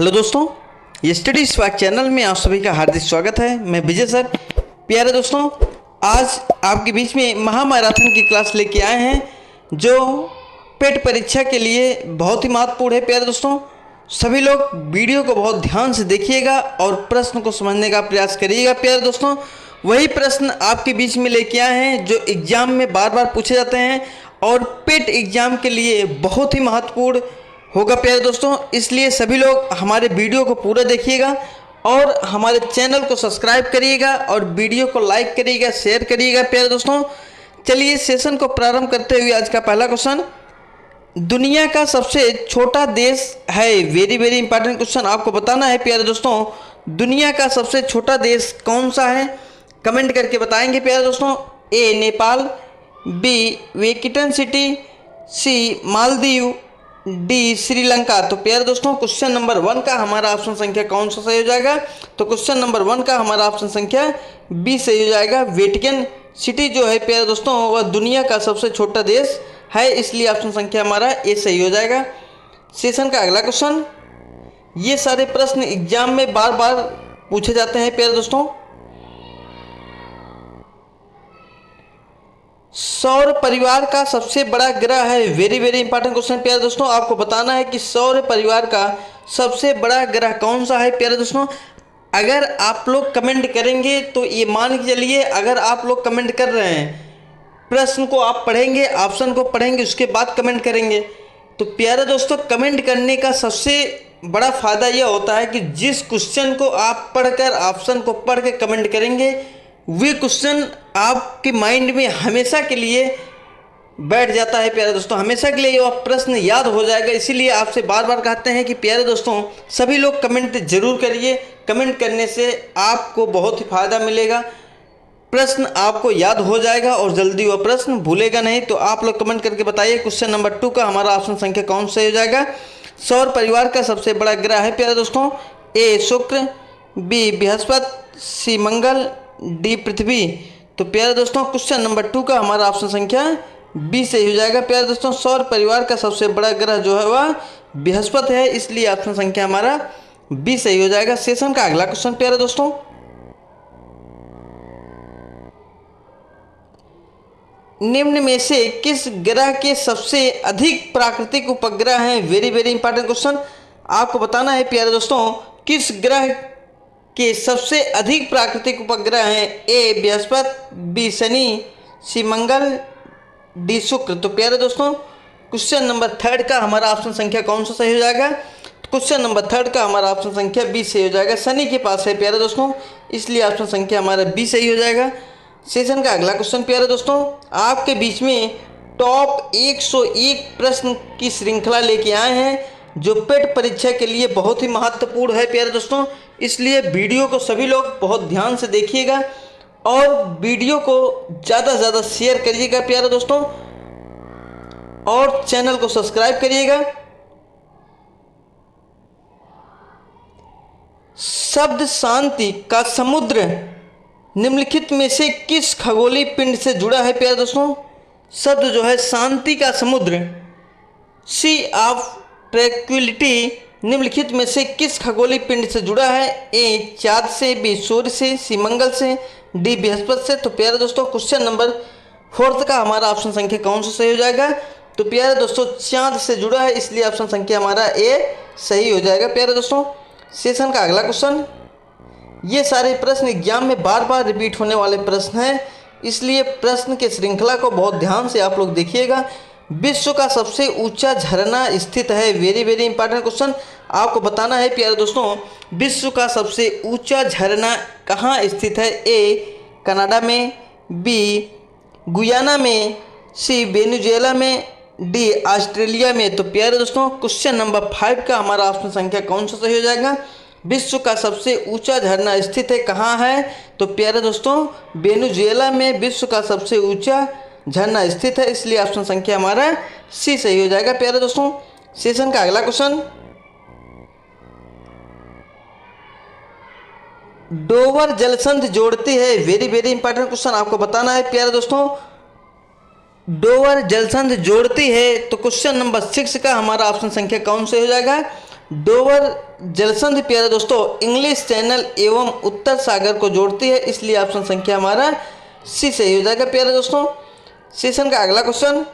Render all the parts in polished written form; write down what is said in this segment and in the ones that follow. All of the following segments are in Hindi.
हेलो दोस्तों, ये स्टडी स्पार्क चैनल में आप सभी का हार्दिक स्वागत है। मैं विजय सर। प्यारे दोस्तों, आज आपके बीच में महामैराथन की क्लास लेके आए हैं जो पेट परीक्षा के लिए बहुत ही महत्वपूर्ण है। प्यारे दोस्तों, सभी लोग वीडियो को बहुत ध्यान से देखिएगा और प्रश्न को समझने का प्रयास करिएगा। प्यारे दोस्तों, वही प्रश्न आपके बीच में लेके आए हैं जो एग्जाम में बार बार पूछे जाते हैं और पेट एग्जाम के लिए बहुत ही महत्वपूर्ण होगा। प्यारे दोस्तों, इसलिए सभी लोग हमारे वीडियो को पूरा देखिएगा और हमारे चैनल को सब्सक्राइब करिएगा और वीडियो को लाइक करिएगा, शेयर करिएगा। प्यारे दोस्तों, चलिए सेशन को प्रारंभ करते हुए आज का पहला क्वेश्चन, दुनिया का सबसे छोटा देश है। वेरी वेरी इंपॉर्टेंट क्वेश्चन आपको बताना है। प्यारे दोस्तों, दुनिया का सबसे छोटा देश कौन सा है? कमेंट करके बताएंगे। प्यारे दोस्तों, ए नेपाल, बी वेटिकन सिटी, सी मालदीव, डी श्रीलंका। तो प्यारे दोस्तों, क्वेश्चन नंबर 1 का हमारा ऑप्शन संख्या कौन सा सही हो जाएगा? तो क्वेश्चन नंबर 1 का हमारा ऑप्शन संख्या बी सही हो जाएगा। वेटिकन सिटी जो है प्यारे दोस्तों वह दुनिया का सबसे छोटा देश है, इसलिए ऑप्शन संख्या हमारा ए सही हो जाएगा। सेशन का अगला क्वेश्चन, ये सारे प्रश्न एग्जाम में बार बार पूछे जाते हैं। प्यारे दोस्तों, सौर परिवार का सबसे बड़ा ग्रह है। Very very important question. प्यारे दोस्तों, आपको बताना है कि सौर परिवार का सबसे बड़ा ग्रह कौन सा है। प्यारे दोस्तों, अगर आप लोग कमेंट करेंगे तो ये मान के चलिए, अगर आप लोग कमेंट कर रहे हैं, प्रश्न को आप पढ़ेंगे, ऑप्शन को पढ़ेंगे, उसके बाद कमेंट करेंगे, तो प्यारे दोस्तों कमेंट करने का सबसे बड़ा फ़ायदा यह होता है कि जिस क्वेश्चन को आप पढ़कर ऑप्शन को पढ़ के कमेंट करेंगे वे क्वेश्चन आपके माइंड में हमेशा के लिए बैठ जाता है। प्यारे दोस्तों, हमेशा के लिए वह प्रश्न याद हो जाएगा। इसीलिए आपसे बार बार कहते हैं कि प्यारे दोस्तों सभी लोग कमेंट जरूर करिए। कमेंट करने से आपको बहुत ही फायदा मिलेगा, प्रश्न आपको याद हो जाएगा और जल्दी वह प्रश्न भूलेगा नहीं। तो आप लोग कमेंट करके बताइए क्वेश्चन नंबर 2 का हमारा ऑप्शन संख्या कौन सा हो जाएगा? सौर परिवार का सबसे बड़ा ग्रह है प्यारे दोस्तों, ए शुक्र, बी बृहस्पति, सी मंगल, डी पृथ्वी। तो प्यारे दोस्तों क्वेश्चन नंबर 2 का हमारा ऑप्शन संख्या बी सही हो जाएगा। प्यारे दोस्तों, सौर परिवार का सबसे बड़ा ग्रह जो है वह बृहस्पति है, इसलिए ऑप्शन संख्या हमारा बी सही हो जाएगा। सेशन का अगला क्वेश्चन, प्यारे दोस्तों, निम्न में से किस ग्रह के सबसे अधिक प्राकृतिक उपग्रह हैं? वेरी वेरी इंपॉर्टेंट क्वेश्चन आपको बताना है। प्यारे दोस्तों, किस ग्रह के सबसे अधिक प्राकृतिक उपग्रह हैं? ए बृहस्पति, बी शनि, सी मंगल, डी शुक्र। तो प्यारे दोस्तों क्वेश्चन नंबर 3 का हमारा ऑप्शन संख्या कौन सा सही हो जाएगा? क्वेश्चन नंबर 3 का हमारा ऑप्शन संख्या बी सही हो जाएगा। शनि के पास है प्यारे दोस्तों, इसलिए ऑप्शन संख्या हमारा बी सही हो जाएगा। सेशन का अगला क्वेश्चन, प्यारे दोस्तों, आपके बीच में टॉप 101 प्रश्न की श्रृंखला लेके आए हैं जो पेट परीक्षा के लिए बहुत ही महत्वपूर्ण है। प्यारे दोस्तों, इसलिए वीडियो को सभी लोग बहुत ध्यान से देखिएगा और वीडियो को ज़्यादा से ज़्यादा शेयर करिएगा प्यारे दोस्तों, और चैनल को सब्सक्राइब करिएगा। शब्द शांति का समुद्र निम्नलिखित में से किस खगोलीय पिंड से जुड़ा है? प्यारे दोस्तों, शब्द जो है शांति का समुद्र, सी ऑफ ट्रैंक्विलिटी, निम्नलिखित में से किस खगोलीय पिंड से जुड़ा है? ए चांद से, बी सूर्य से, सी मंगल से, डी बृहस्पति से। तो प्यारे दोस्तों क्वेश्चन नंबर 4 का हमारा ऑप्शन संख्या कौन सा सही हो जाएगा? तो प्यारे दोस्तों चांद से जुड़ा है, इसलिए ऑप्शन संख्या हमारा ए सही हो जाएगा। प्यारे दोस्तों, सेशन का अगला क्वेश्चन, ये सारे प्रश्न एग्जाम में बार बार रिपीट होने वाले प्रश्न हैं, इसलिए प्रश्न के श्रृंखला को बहुत ध्यान से आप लोग देखिएगा। विश्व का सबसे ऊंचा झरना स्थित है। वेरी वेरी इंपॉर्टेंट क्वेश्चन आपको बताना है। प्यारे दोस्तों, विश्व का सबसे ऊंचा झरना कहाँ स्थित है? ए कनाडा में, बी गुयाना में, सी वेनेजुएला में, डी ऑस्ट्रेलिया में। तो प्यारे दोस्तों क्वेश्चन नंबर 5 का हमारा ऑप्शन संख्या कौन सा सही हो जाएगा? विश्व का सबसे ऊंचा झरना स्थित है कहाँ है? तो प्यारे दोस्तों वेनेजुएला में विश्व का सबसे ऊंचा झरना स्थित है, इसलिए ऑप्शन संख्या हमारा सी सही हो जाएगा। प्यारे दोस्तों, सेशन का अगला क्वेश्चन, डोवर जलसंधि जोड़ती है। वेरी वेरी इंपॉर्टेंट क्वेश्चन आपको बताना है। प्यारे दोस्तों, डोवर जलसंधि जोड़ती है, तो क्वेश्चन नंबर 6 का हमारा ऑप्शन संख्या कौन सा हो जाएगा? डोवर जलसंधि प्यारे दोस्तों इंग्लिश चैनल एवं उत्तर सागर को जोड़ती है, इसलिए ऑप्शन संख्या हमारा सी सही हो जाएगा प्यारे दोस्तों। सेशन का अगला क्वेश्चन,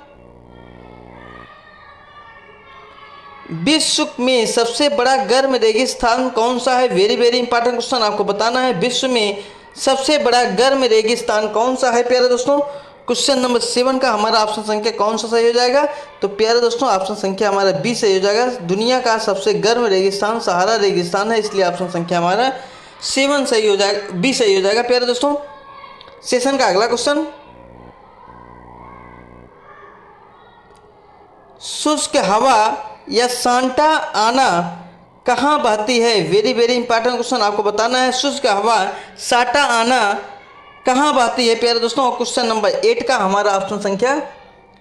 विश्व में सबसे बड़ा गर्म रेगिस्तान कौन सा है? वेरी वेरी इंपॉर्टेंट क्वेश्चन, आपको बताना है विश्व में सबसे बड़ा गर्म रेगिस्तान कौन सा है प्यारे दोस्तों। क्वेश्चन नंबर 7 का हमारा ऑप्शन संख्या कौन सा सही हो जाएगा? तो प्यारे दोस्तों ऑप्शन संख्या हमारा बी सही हो जाएगा। दुनिया का सबसे गर्म रेगिस्तान सहारा रेगिस्तान है, इसलिए ऑप्शन संख्या हमारा 7 सही हो जाएगा, बी सही हो जाएगा प्यारे दोस्तों। सेशन का अगला क्वेश्चन, शुष्क हवा या सांता आना कहाँ बहती है? वेरी वेरी इंपॉर्टेंट क्वेश्चन, आपको बताना है शुष्क हवा सांता आना कहाँ बहती है प्यारे दोस्तों। क्वेश्चन नंबर 8 का हमारा ऑप्शन संख्या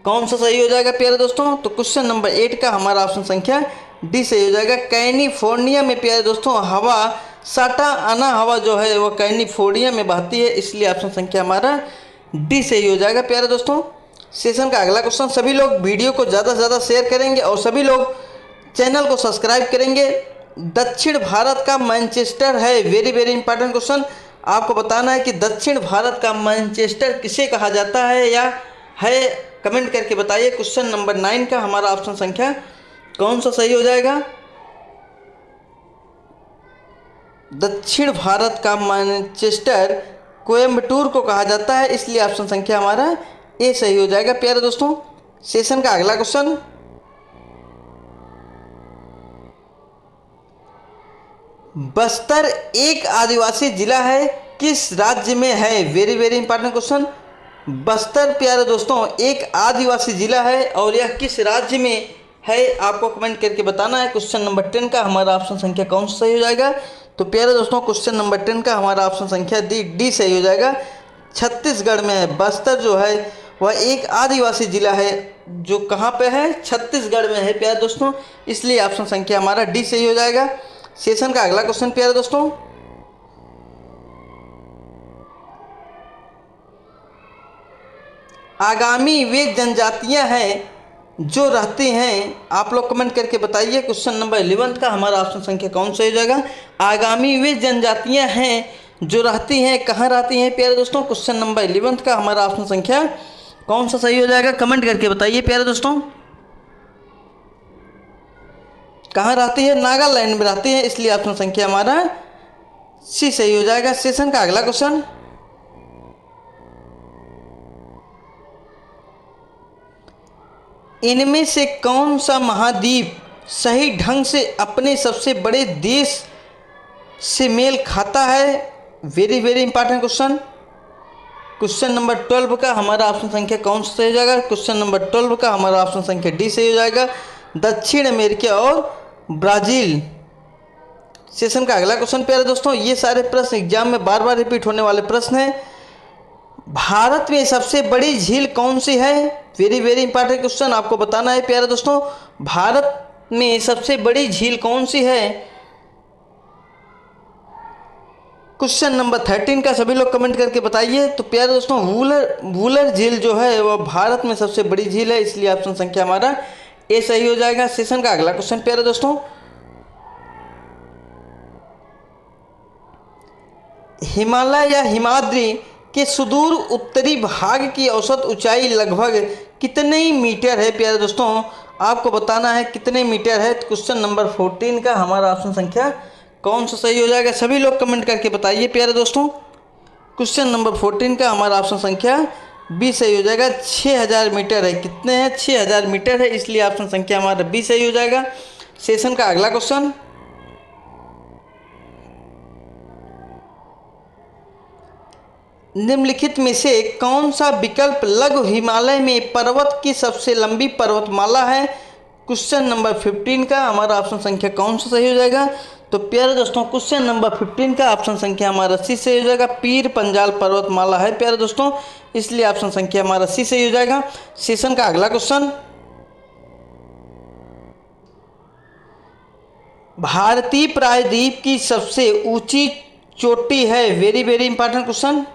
कौन सा सही हो जाएगा प्यारे दोस्तों? तो क्वेश्चन नंबर 8 का हमारा ऑप्शन संख्या डी सही हो जाएगा। कैलिफोर्निया में प्यारे दोस्तों हवा सांता आना हवा जो है वो कैलिफोर्निया में बहती है, इसलिए ऑप्शन संख्या हमारा डी सही हो जाएगा प्यारे दोस्तों। सेशन का अगला क्वेश्चन, सभी लोग वीडियो को ज़्यादा से ज़्यादा शेयर करेंगे और सभी लोग चैनल को सब्सक्राइब करेंगे। दक्षिण भारत का मैनचेस्टर है, वेरी वेरी इंपॉर्टेंट क्वेश्चन, आपको बताना है कि दक्षिण भारत का मैनचेस्टर किसे कहा जाता है या है, कमेंट करके बताइए। क्वेश्चन नंबर 9 का हमारा ऑप्शन संख्या कौन सा सही हो जाएगा? दक्षिण भारत का मैनचेस्टर कोयम्बटूर को कहा जाता है, इसलिए ऑप्शन संख्या हमारा ए सही हो जाएगा प्यारे दोस्तों। सेशन का अगला क्वेश्चन, बस्तर एक आदिवासी जिला है, किस राज्य में है? Very very important question, Bastar प्यारे दोस्तों एक आदिवासी जिला है और यह किस राज्य में है, आपको कमेंट करके बताना है। क्वेश्चन नंबर 10 का हमारा ऑप्शन संख्या कौन सा सही हो जाएगा? तो प्यारे दोस्तों क्वेश्चन नंबर 10 का हमारा ऑप्शन संख्या डी सही हो जाएगा। छत्तीसगढ़ में है, बस्तर जो है वह एक आदिवासी जिला है जो कहाँ पे है? छत्तीसगढ़ में है प्यारे दोस्तों, इसलिए ऑप्शन संख्या हमारा डी सही हो जाएगा। सेशन का अगला क्वेश्चन प्यारे दोस्तों, आगामी वे जनजातियां हैं जो रहती हैं, आप लोग कमेंट करके बताइए। क्वेश्चन नंबर 11 का हमारा ऑप्शन संख्या कौन सा हो जाएगा? आगामी वे जनजातियां हैं जो रहती हैं कहाँ रहती हैं प्यारे दोस्तों? क्वेश्चन नंबर 11 का हमारा ऑप्शन संख्या कौन सा सही हो जाएगा? कमेंट करके बताइए प्यारे दोस्तों, कहाँ रहती है? नागालैंड में रहती है, इसलिए ऑप्शन संख्या हमारा सी सही हो जाएगा। सेशन का अगला क्वेश्चन, इनमें से कौन सा महाद्वीप सही ढंग से अपने सबसे बड़े देश से मेल खाता है? Very very important question, question number 12 का हमारा ऑप्शन संख्या कौन सा सही हो जाएगा? क्वेश्चन नंबर 12 का हमारा ऑप्शन संख्या डी सही हो जाएगा। दक्षिण अमेरिका और ब्राज़ील। सेशन का अगला क्वेश्चन प्यारे दोस्तों, ये सारे प्रश्न एग्जाम में बार बार रिपीट होने वाले प्रश्न हैं। भारत में सबसे बड़ी झील कौन सी है? वेरी वेरी इंपॉर्टेंट क्वेश्चन, आपको बताना है प्यारे दोस्तों, भारत में सबसे बड़ी झील कौन सी है? क्वेश्चन नंबर 13 का सभी लोग कमेंट करके बताइए। तो प्यारे दोस्तों वुलर झील जो है वह भारत में सबसे बड़ी झील है, इसलिए ऑप्शन संख्या हमारा ए सही हो जाएगा। सेशन का अगला क्वेश्चन प्यारे दोस्तों, हिमालय या हिमाद्री के सुदूर उत्तरी भाग की औसत ऊंचाई लगभग कितने मीटर है प्यारे दोस्तों? आपको बताना है कितने मीटर है। क्वेश्चन नंबर 14 का हमारा ऑप्शन संख्या कौन सा सही हो जाएगा? सभी लोग कमेंट करके बताइए प्यारे दोस्तों। क्वेश्चन नंबर 14 का हमारा ऑप्शन संख्या बी सही हो जाएगा। 6000 मीटर है, कितने हैं? 6000 मीटर है, इसलिए ऑप्शन संख्या हमारा बी सही हो जाएगा। सेशन का अगला क्वेश्चन, निम्नलिखित में से कौन सा विकल्प लघु हिमालय में पर्वत की सबसे लंबी पर्वतमाला है? क्वेश्चन नंबर 15 का हमारा ऑप्शन संख्या कौन सा सही हो जाएगा? तो प्यारे दोस्तों क्वेश्चन नंबर 15 का ऑप्शन संख्या हमारा सी सही हो जाएगा। पीर पंजाल पर्वतमाला है प्यारे दोस्तों, इसलिए ऑप्शन संख्या हमारा सी सही हो जाएगा। सेशन का अगला क्वेश्चन, भारतीय प्रायद्वीप की सबसे ऊंची चोटी है। वेरी वेरी इंपॉर्टेंट क्वेश्चन,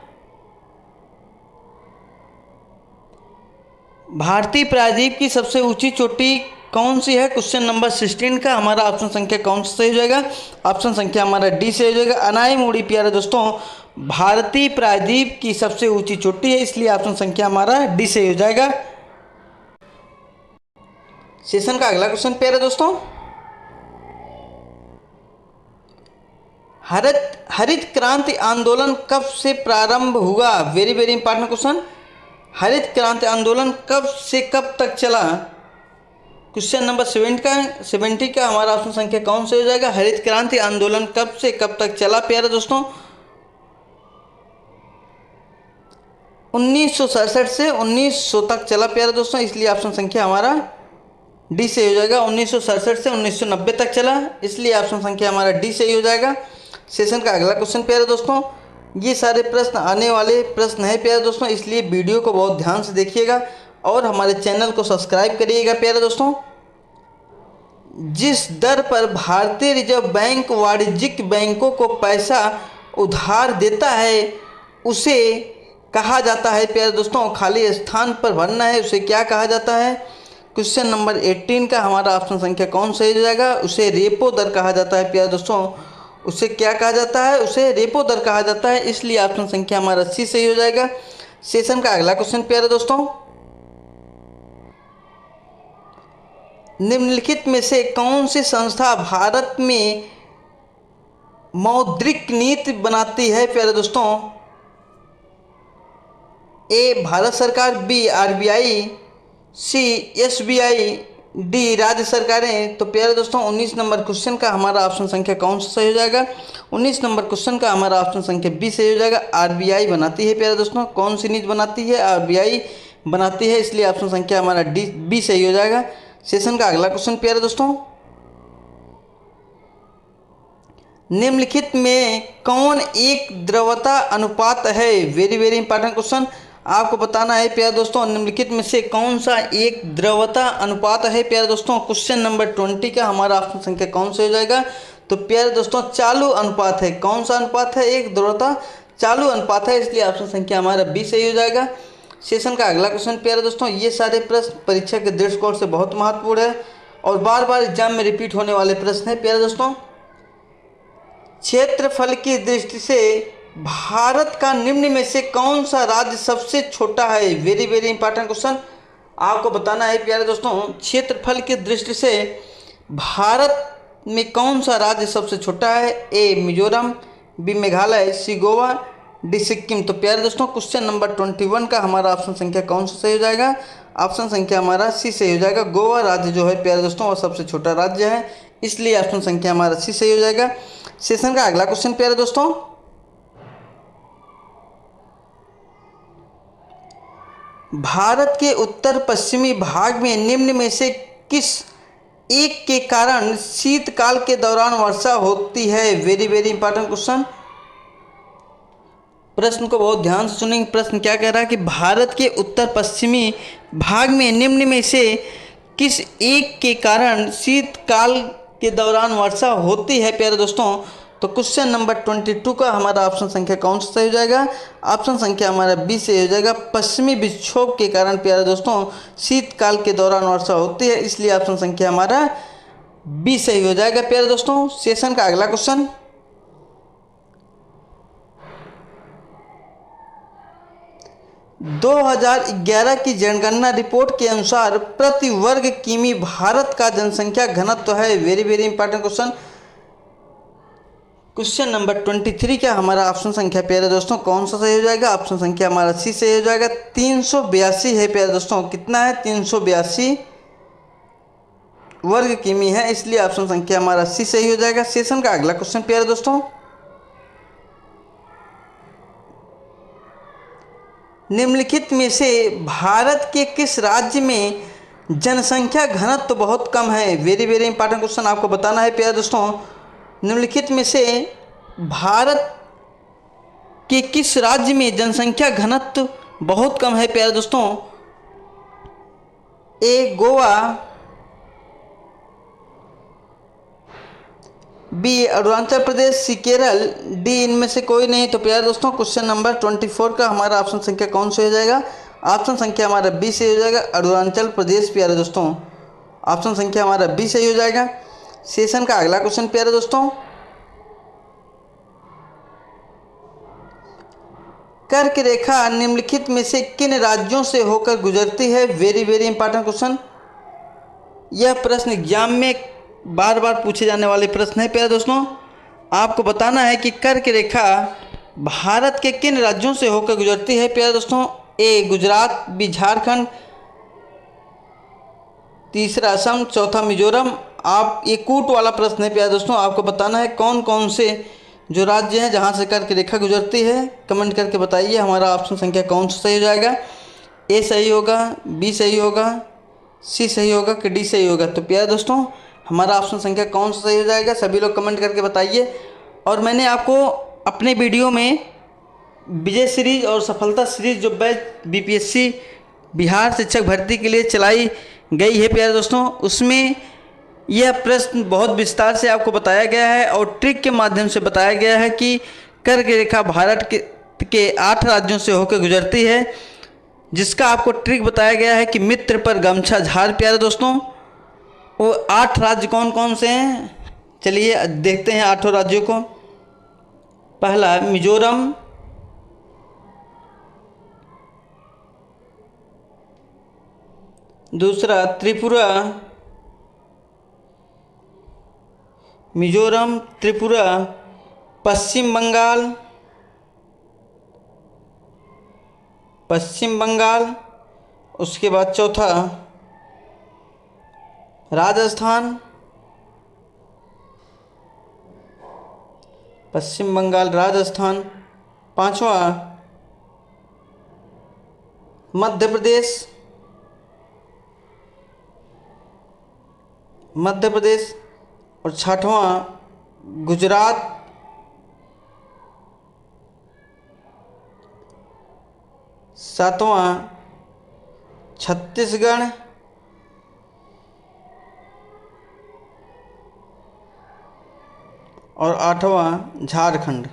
भारतीय प्रायद्वीप की सबसे ऊंची चोटी कौन सी है? क्वेश्चन नंबर 16 का हमारा ऑप्शन संख्या कौन सा सही हो जाएगा? ऑप्शन संख्या हमारा डी सही हो जाएगा। अनाईमुड़ी प्यारे दोस्तों भारतीय प्रायद्वीप की सबसे ऊंची चोटी है, इसलिए ऑप्शन संख्या हमारा डी सही हो जाएगा। सेशन का अगला क्वेश्चन प्यारे दोस्तों, हरित क्रांति आंदोलन कब से प्रारंभ हुआ? Very very important question. हरित क्रांति आंदोलन कब से कब तक चला? क्वेश्चन नंबर 70 का हमारा ऑप्शन संख्या कौन से हो जाएगा? हरित क्रांति आंदोलन कब से कब तक चला प्यारे दोस्तों? 1967 से 1900 तक चला प्यारे दोस्तों, इसलिए ऑप्शन संख्या हमारा डी से हो जाएगा। 1967 से 1990 तक चला, इसलिए ऑप्शन संख्या हमारा डी सही हो जाएगा। सेशन का अगला क्वेश्चन प्यारे दोस्तों, ये सारे प्रश्न आने वाले प्रश्न है प्यारे दोस्तों, इसलिए वीडियो को बहुत ध्यान से देखिएगा और हमारे चैनल को सब्सक्राइब करिएगा प्यारे दोस्तों। जिस दर पर भारतीय रिजर्व बैंक वाणिज्यिक बैंकों को पैसा उधार देता है उसे कहा जाता है प्यारे दोस्तों, खाली स्थान पर भरना है, उसे क्या कहा जाता है? क्वेश्चन नंबर 18 का हमारा ऑप्शन संख्या कौन सही हो जाएगा? उसे रेपो दर कहा जाता है प्यारे दोस्तों। उसे क्या कहा जाता है? उसे रेपो दर कहा जाता है, इसलिए ऑप्शन संख्या हमारा सी सही हो जाएगा। सेशन का अगला क्वेश्चन प्यारे दोस्तों, निम्नलिखित में से कौन सी संस्था भारत में मौद्रिक नीति बनाती है प्यारे दोस्तों? ए भारत सरकार, बी आरबीआई, सी एसबीआई, डी राज्य सरकारें। तो प्यारे दोस्तों 19 नंबर क्वेश्चन का हमारा ऑप्शन संख्या कौन सा सही हो जाएगा? 19 नंबर क्वेश्चन का हमारा ऑप्शन संख्या बी सही हो जाएगा। आरबीआई बनाती है प्यारे दोस्तों। कौन सी नीति बनाती है? आरबीआई बनाती है, इसलिए ऑप्शन संख्या हमारा डी बी सही हो जाएगा। सेशन का अगला क्वेश्चन प्यारे दोस्तों, निम्नलिखित में कौन एक द्रव्यता अनुपात है? वेरी वेरी इंपॉर्टेंट क्वेश्चन, आपको बताना है प्यारे दोस्तों, निम्नलिखित में से कौन सा एक द्रव्यता अनुपात है प्यारे दोस्तों? क्वेश्चन नंबर 20 का हमारा ऑप्शन संख्या कौन सा हो जाएगा? तो प्यारे दोस्तों चालू अनुपात है। कौन सा अनुपात है? एक द्रव्यता चालू अनुपात है, इसलिए ऑप्शन संख्या हमारा बी सही हो जाएगा। सेशन का अगला क्वेश्चन प्यारे दोस्तों, ये सारे प्रश्न परीक्षा के दृष्टिकोण से बहुत महत्वपूर्ण है और बार बार एग्जाम में रिपीट होने वाले प्रश्न है प्यारे दोस्तों। क्षेत्रफल की दृष्टि से भारत का निम्न में से कौन सा राज्य सबसे छोटा है? वेरी वेरी इंपॉर्टेंट क्वेश्चन, आपको बताना है प्यारे दोस्तों, क्षेत्रफल की दृष्टि से भारत में कौन सा राज्य सबसे छोटा है? ए मिजोरम, बी मेघालय, सी गोवा, डी सिक्किम। तो प्यारे दोस्तों क्वेश्चन नंबर 21 का हमारा ऑप्शन संख्या कौन सा सही हो जाएगा? ऑप्शन संख्या हमारा सी सही हो जाएगा। गोवा राज्य जो है प्यारे दोस्तों वो सबसे छोटा राज्य है, इसलिए ऑप्शन संख्या हमारा सी सही हो जाएगा। सेशन का अगला क्वेश्चन प्यारे दोस्तों, भारत के उत्तर पश्चिमी भाग में निम्न में से किस एक के कारण शीतकाल के दौरान वर्षा होती है? वेरी वेरी इंपॉर्टेंट क्वेश्चन, प्रश्न को बहुत ध्यान से सुनेंगे। प्रश्न क्या कह रहा है कि भारत के उत्तर पश्चिमी भाग में निम्न में से किस एक के कारण शीतकाल के दौरान वर्षा होती है प्यारे दोस्तों? तो क्वेश्चन नंबर 22 का हमारा ऑप्शन संख्या कौन सा सही हो जाएगा? ऑप्शन संख्या हमारा बी से हो जाएगा। पश्चिमी विक्षोभ के कारण प्यारे दोस्तों शीतकाल के दौरान वर्षा होती है, इसलिए ऑप्शन संख्या हमारा बी सही हो जाएगा प्यारे दोस्तों। सेशन का अगला क्वेश्चन, 2011 की जनगणना रिपोर्ट के अनुसार प्रति वर्ग किमी भारत का जनसंख्या घनत्व है। Very very important question, question number 23 का हमारा ऑप्शन संख्या प्यारे दोस्तों कौन सा सही हो जाएगा? ऑप्शन संख्या हमारा सी सही हो जाएगा। 382 है प्यारे दोस्तों, कितना है? 382 वर्ग किमी है, इसलिए ऑप्शन संख्या हमारा सी सही हो जाएगा। सेशन का अगला क्वेश्चन प्यारे दोस्तों, निम्नलिखित में से भारत के किस राज्य में जनसंख्या घनत्व बहुत कम है? वेरी वेरी इंपॉर्टेंट क्वेश्चन, आपको बताना है प्यारे दोस्तों, निम्नलिखित में से भारत के किस राज्य में जनसंख्या घनत्व बहुत कम है प्यारे दोस्तों? ए गोवा, बी अरुणाचल प्रदेश, सी केरल, डी इनमें से कोई नहीं। तो प्यारे दोस्तों क्वेश्चन नंबर 24 का हमारा ऑप्शन संख्या कौन सा हो जाएगा? ऑप्शन संख्या हमारा बी से हो जाएगा, अरुणाचल प्रदेश प्यारे दोस्तों। ऑप्शन संख्या हमारा बी सही हो जाएगा। सेशन का अगला क्वेश्चन प्यारे दोस्तों, कर्क रेखा निम्नलिखित में से किन राज्यों से होकर गुजरती है? Very very important question. यह प्रश्न एग्जाम में बार बार पूछे जाने वाले प्रश्न है प्यारे दोस्तों। आपको बताना है कि कर्क रेखा भारत के किन राज्यों से होकर गुजरती है प्यारे दोस्तों। ए गुजरात, बी झारखंड, तीसरा असम, चौथा मिजोरम। आप ये कूट वाला प्रश्न है प्यारे दोस्तों। आपको बताना है कौन कौन से जो राज्य हैं जहाँ से कर्क रेखा गुजरती है। कमेंट करके बताइए हमारा ऑप्शन संख्या कौन सा सही हो जाएगा। ए सही होगा, बी सही होगा, सी सही होगा कि डी सही होगा। तो प्यारे दोस्तों हमारा ऑप्शन संख्या कौन सा सही हो जाएगा, सभी लोग कमेंट करके बताइए। और मैंने आपको अपने वीडियो में विजय सीरीज और सफलता सीरीज जो बैच बीपीएससी बिहार शिक्षक भर्ती के लिए चलाई गई है प्यारे दोस्तों, उसमें यह प्रश्न बहुत विस्तार से आपको बताया गया है और ट्रिक के माध्यम से बताया गया है कि कर्क रेखा भारत के 8 राज्यों से होकर गुजरती है, जिसका आपको ट्रिक बताया गया है कि मित्र पर गमछा झाड़। प्यारे दोस्तों वो 8 राज्य कौन कौन से हैं, चलिए देखते हैं 8 राज्यों को। पहला मिजोरम, दूसरा त्रिपुरा, मिजोरम, त्रिपुरा, पश्चिम बंगाल, उसके बाद चौथा राजस्थान, पश्चिम बंगाल, राजस्थान, पांचवा मध्य प्रदेश और छठवां गुजरात, सातवां छत्तीसगढ़ और 8वां झारखंड।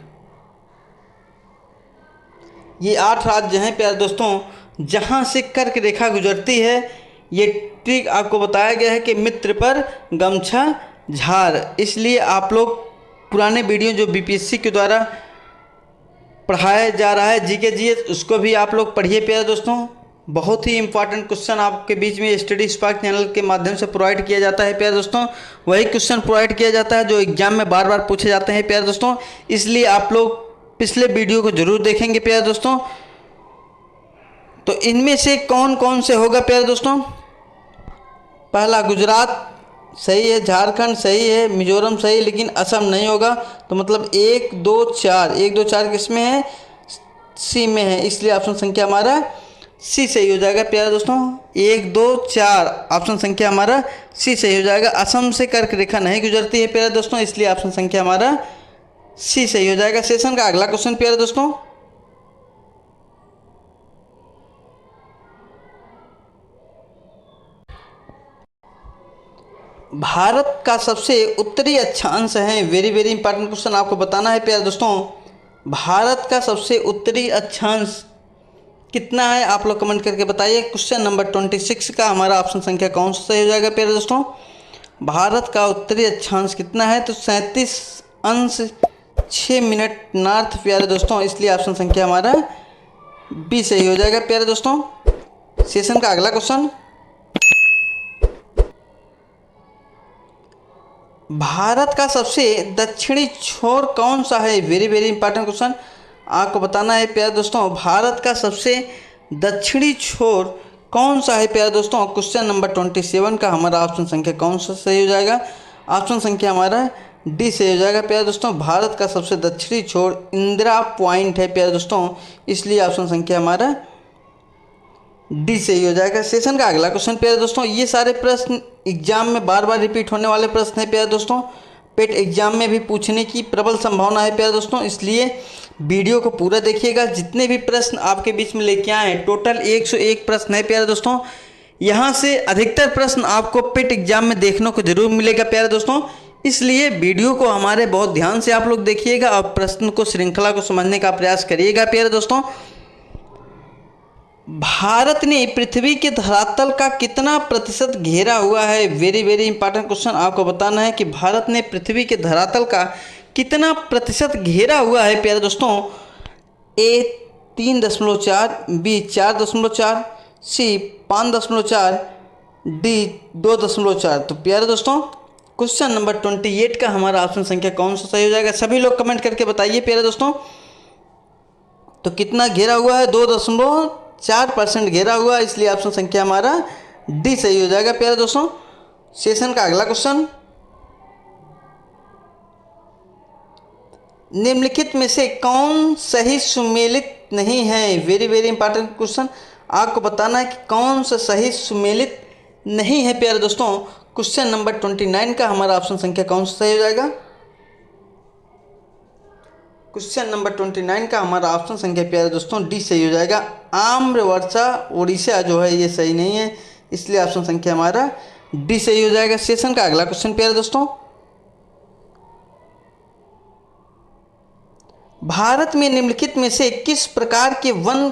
ये 8 राज्य हैं प्यारे दोस्तों जहाँ से कर्क रेखा गुजरती है। ये ट्रिक आपको बताया गया है कि मित्र पर गमछा झाड़। इसलिए आप लोग पुराने वीडियो जो बीपीएससी के द्वारा पढ़ाया जा रहा है जीके जीएस, उसको भी आप लोग पढ़िए प्यारे दोस्तों। बहुत ही इंपॉर्टेंट क्वेश्चन आपके बीच में स्टडी स्पार्क चैनल के माध्यम से प्रोवाइड किया जाता है प्यारे दोस्तों। वही क्वेश्चन प्रोवाइड किया जाता है जो एग्जाम में बार बार पूछे जाते हैं प्यारे दोस्तों। इसलिए आप लोग पिछले वीडियो को जरूर देखेंगे प्यारे दोस्तों। तो इनमें से कौन कौन से होगा प्यारे दोस्तों। पहला गुजरात सही है, झारखंड सही है, मिजोरम सही, लेकिन असम नहीं होगा। तो मतलब 1 2 4 किस में है, सी में है। इसलिए ऑप्शन संख्या हमारा सी सही हो जाएगा प्यारे दोस्तों। 1 2 4 ऑप्शन संख्या हमारा सी सही हो जाएगा। असम से कर्क रेखा नहीं गुजरती है प्यारे दोस्तों, इसलिए ऑप्शन संख्या हमारा सी सही हो जाएगा। सेशन का अगला क्वेश्चन प्यारे दोस्तों, भारत का सबसे उत्तरी अक्षांश है। वेरी वेरी इंपॉर्टेंट क्वेश्चन आपको बताना है प्यारे दोस्तों। भारत का सबसे उत्तरी अक्षांश कितना है, आप लोग कमेंट करके बताइए। क्वेश्चन नंबर 26 का हमारा ऑप्शन संख्या कौन सा सही हो जाएगा प्यारे दोस्तों। भारत का उत्तरी अक्षांश कितना है, तो 37°6' नॉर्थ प्यारे दोस्तों। इसलिए ऑप्शन संख्या हमारा बी सही हो जाएगा प्यारे दोस्तों। सेशन का अगला क्वेश्चन, भारत का सबसे दक्षिणी छोर कौन सा है। वेरी वेरी इंपॉर्टेंट क्वेश्चन आपको बताना है प्यारे दोस्तों। भारत का सबसे दक्षिणी छोर कौन सा है प्यारे दोस्तों। क्वेश्चन नंबर 27 का हमारा ऑप्शन संख्या कौन सा सही हो जाएगा। ऑप्शन संख्या हमारा डी सही हो जाएगा प्यारे दोस्तों। भारत का सबसे दक्षिणी छोर इंदिरा पॉइंट है प्यारे दोस्तों, इसलिए ऑप्शन संख्या हमारा डी सही हो जाएगा। सेशन का अगला क्वेश्चन प्यारे दोस्तों, ये सारे प्रश्न एग्जाम में बार बार रिपीट होने वाले प्रश्न हैं प्यारे दोस्तों। पेट एग्जाम में भी पूछने की प्रबल संभावना है प्यारे दोस्तों, इसलिए वीडियो को पूरा देखिएगा। जितने भी प्रश्न आपके बीच में लेके आए हैं, टोटल 101 प्रश्न है प्यारे दोस्तों। यहाँ से अधिकतर प्रश्न आपको पेट एग्जाम में देखने को जरूर मिलेगा प्यारे दोस्तों। इसलिए वीडियो को हमारे बहुत ध्यान से आप लोग देखिएगा और प्रश्न को श्रृंखला को समझने का प्रयास करिएगा प्यारे दोस्तों। भारत ने पृथ्वी के धरातल का कितना प्रतिशत घेरा हुआ है? Very very important question. आपको बताना है कि भारत ने पृथ्वी के धरातल का कितना प्रतिशत घेरा हुआ है प्यारे दोस्तों। ए 3.4, बी 4.4, सी 5.4, डी 2.4। तो प्यारे दोस्तों क्वेश्चन नंबर 28 का हमारा ऑप्शन संख्या कौन सा सही हो जाएगा? सभी लोग कमेंट करके बताइए प्यारे दोस्तों। तो कितना घेरा हुआ है? 2.4% घेरा हुआ है, इसलिए ऑप्शन संख्या हमारा डी सही हो जाएगा प्यारे दोस्तों। सेशन का अगला क्वेश्चन, निम्नलिखित में से कौन सही सुमेलित नहीं है? Very very important question. आपको बताना है कि कौन सा सही सुमेलित नहीं है प्यारे दोस्तों। क्वेश्चन नंबर 29 का हमारा ऑप्शन संख्या कौन सा सही हो जाएगा? क्वेश्चन नंबर 29 का हमारा ऑप्शन संख्या प्यारे दोस्तों डी सही हो जाएगा। आम्रवर्षा उड़ीसा जो है ये सही नहीं है, इसलिए ऑप्शन संख्या हमारा डी सही हो जाएगा। सेशन का अगला क्वेश्चन प्यारे दोस्तों, भारत में निम्नलिखित में से किस प्रकार के वन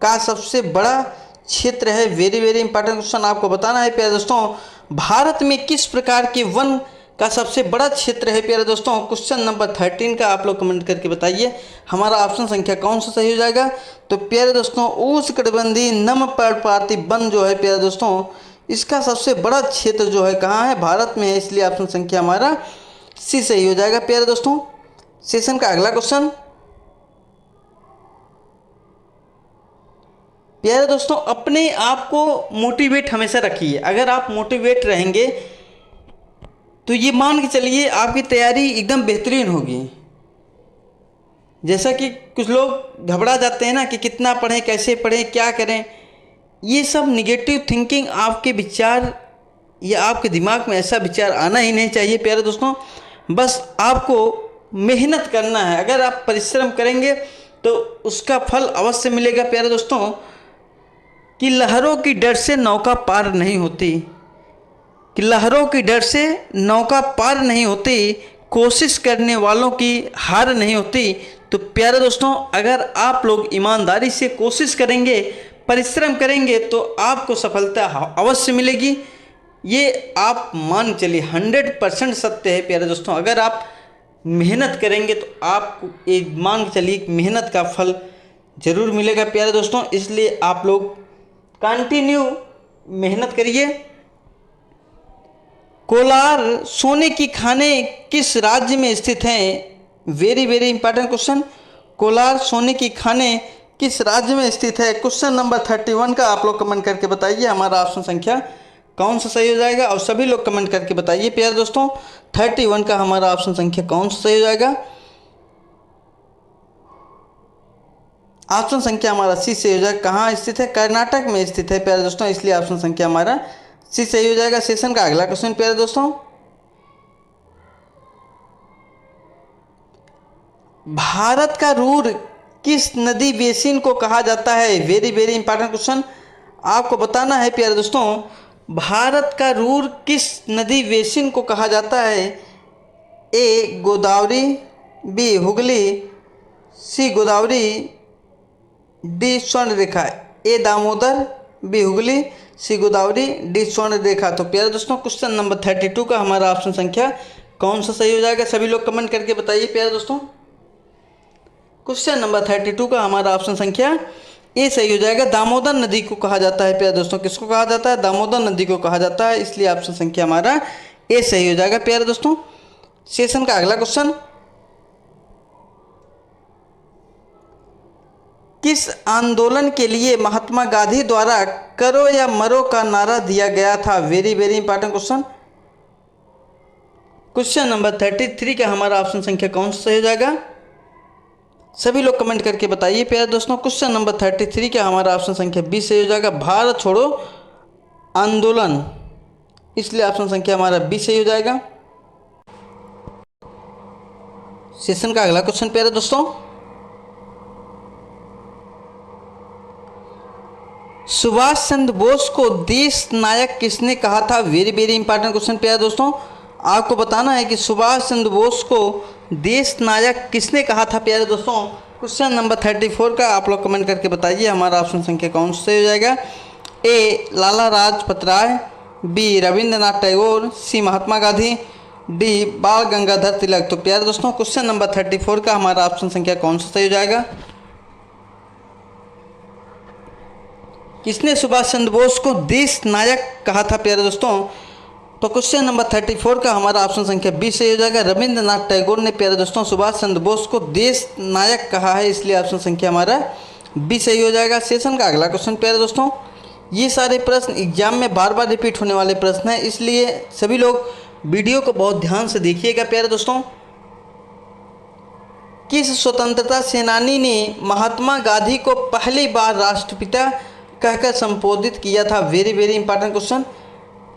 का सबसे बड़ा क्षेत्र है? Very very important question. आपको बताना है प्यारे दोस्तों भारत में किस प्रकार के वन का सबसे बड़ा क्षेत्र है प्यारे दोस्तों। क्वेश्चन नंबर 13 का आप लोग कमेंट करके बताइए हमारा ऑप्शन संख्या कौन सा सही हो जाएगा। तो प्यारे दोस्तों उष्णकटिबंधीय नम पर्णपाती वन जो है प्यारे दोस्तों, इसका सबसे बड़ा क्षेत्र जो है कहाँ है? भारत में है, इसलिए ऑप्शन संख्या हमारा सी सही हो जाएगा प्यारे दोस्तों। सेशन का अगला क्वेश्चन, प्यारे दोस्तों अपने आप को मोटिवेट हमेशा रखिए। अगर आप मोटिवेट रहेंगे तो ये मान के चलिए आपकी तैयारी एकदम बेहतरीन होगी। जैसा कि कुछ लोग घबरा जाते हैं ना कि कितना पढ़ें, कैसे पढ़ें, क्या करें, ये सब निगेटिव थिंकिंग आपके विचार या आपके दिमाग में ऐसा विचार आना ही नहीं चाहिए प्यारे दोस्तों। बस आपको मेहनत करना है। अगर आप परिश्रम करेंगे तो उसका फल अवश्य मिलेगा प्यारे दोस्तों। कि लहरों की डर से नौका पार नहीं होती, कि लहरों की डर से नौका पार नहीं होती, कोशिश करने वालों की हार नहीं होती। तो प्यारे दोस्तों अगर आप लोग ईमानदारी से कोशिश करेंगे, परिश्रम करेंगे तो आपको सफलता अवश्य मिलेगी। ये आप मान चलिए 100% सत्य है प्यारे दोस्तों। अगर आप मेहनत करेंगे तो आपको एक मान चलिए मेहनत का फल जरूर मिलेगा प्यारे दोस्तों। इसलिए आप लोग कंटिन्यू मेहनत करिए। कोलार सोने की खाने किस राज्य में स्थित हैं? Very very important question. Kolar सोने की खाने किस राज्य में स्थित है? क्वेश्चन नंबर 31 का आप लोग कमेंट करके बताइए हमारा ऑप्शन संख्या कौन सा सही हो जाएगा। और सभी लोग कमेंट करके बताइए प्यारे दोस्तों 31 का हमारा ऑप्शन संख्या कौन सा सही हो जाएगा। ऑप्शन संख्या हमारा सी सही हो जाएगा। कहाँ स्थित है? कर्नाटक में स्थित है प्यारे दोस्तों, इसलिए ऑप्शन संख्या हमारा सी सही हो जाएगा। सेशन का अगला क्वेश्चन प्यारे दोस्तों, भारत का रूर किस नदी बेसिन को कहा जाता है? Very very important question. आपको बताना है प्यारे दोस्तों भारत का रूर किस नदी बेसिन को कहा जाता है? ए गोदावरी, बी हुगली, सी गोदावरी, डी स्वर्ण रेखा। ए दामोदर, बी हुगली, सी गोदावरी, डी स्वर्ण रेखा। तो प्यारे दोस्तों क्वेश्चन नंबर 32 का हमारा ऑप्शन संख्या कौन सा सही हो जाएगा? सभी लोग कमेंट करके बताइए प्यारे दोस्तों। क्वेश्चन नंबर 32 का हमारा ऑप्शन संख्या ए सही हो जाएगा। दामोदर नदी को कहा जाता है प्यारे दोस्तों। किसको कहा जाता है? दामोदर नदी को कहा जाता है, इसलिए ऑप्शन संख्या हमारा ए सही हो जाएगा प्यारे दोस्तों। सेशन का अगला क्वेश्चन, किस आंदोलन के लिए महात्मा गांधी द्वारा करो या मरो का नारा दिया गया था? Very very important question. Question number 33 का हमारा ऑप्शन संख्या कौन सा सही हो जाएगा? सभी लोग कमेंट करके बताइए प्यारे दोस्तों। क्वेश्चन नंबर 33 का हमारा ऑप्शन संख्या बी सही हो जाएगा। भारत छोड़ो आंदोलन, इसलिए ऑप्शन संख्या हमारा बी सही हो जाएगा। सेशन का अगला क्वेश्चन प्यारे दोस्तों, सुभाष चंद्र बोस को देश नायक किसने कहा था? वेरी वेरी इंपॉर्टेंट क्वेश्चन प्यारे दोस्तों। आपको बताना है कि सुभाष चंद्र बोस को देश नायक किसने कहा था प्यारे दोस्तों। क्वेश्चन नंबर 34 का आप लोग कमेंट करके बताइए हमारा ऑप्शन संख्या कौन सा हो जाएगा। ए लाला लाजपत राय, बी रविंद्रनाथ टैगोर, सी महात्मा गांधी, डी बाल गंगाधर तिलक। तो प्यारे दोस्तों क्वेश्चन नंबर 34 का हमारा ऑप्शन संख्या कौन सा सही हो जाएगा। किसने सुभाष चंद्र बोस को देश नायक कहा था प्यारे दोस्तों। तो क्वेश्चन नंबर 34 का हमारा ऑप्शन संख्या 20 सही हो जाएगा। रविंद्रनाथ टैगोर ने प्यारे दोस्तों सुभाष चंद्र बोस को देश नायक कहा है, इसलिए ऑप्शन संख्या हमारा 20 सही हो जाएगा। सेशन का अगला क्वेश्चन प्यारे दोस्तों, ये सारे प्रश्न एग्जाम में बार बार रिपीट होने वाले प्रश्न हैं, इसलिए सभी लोग वीडियो को बहुत ध्यान से देखिएगा प्यारे दोस्तों। किस स्वतंत्रता सेनानी ने महात्मा गांधी को पहली बार राष्ट्रपिता कहकर संबोधित किया था। Very very important question.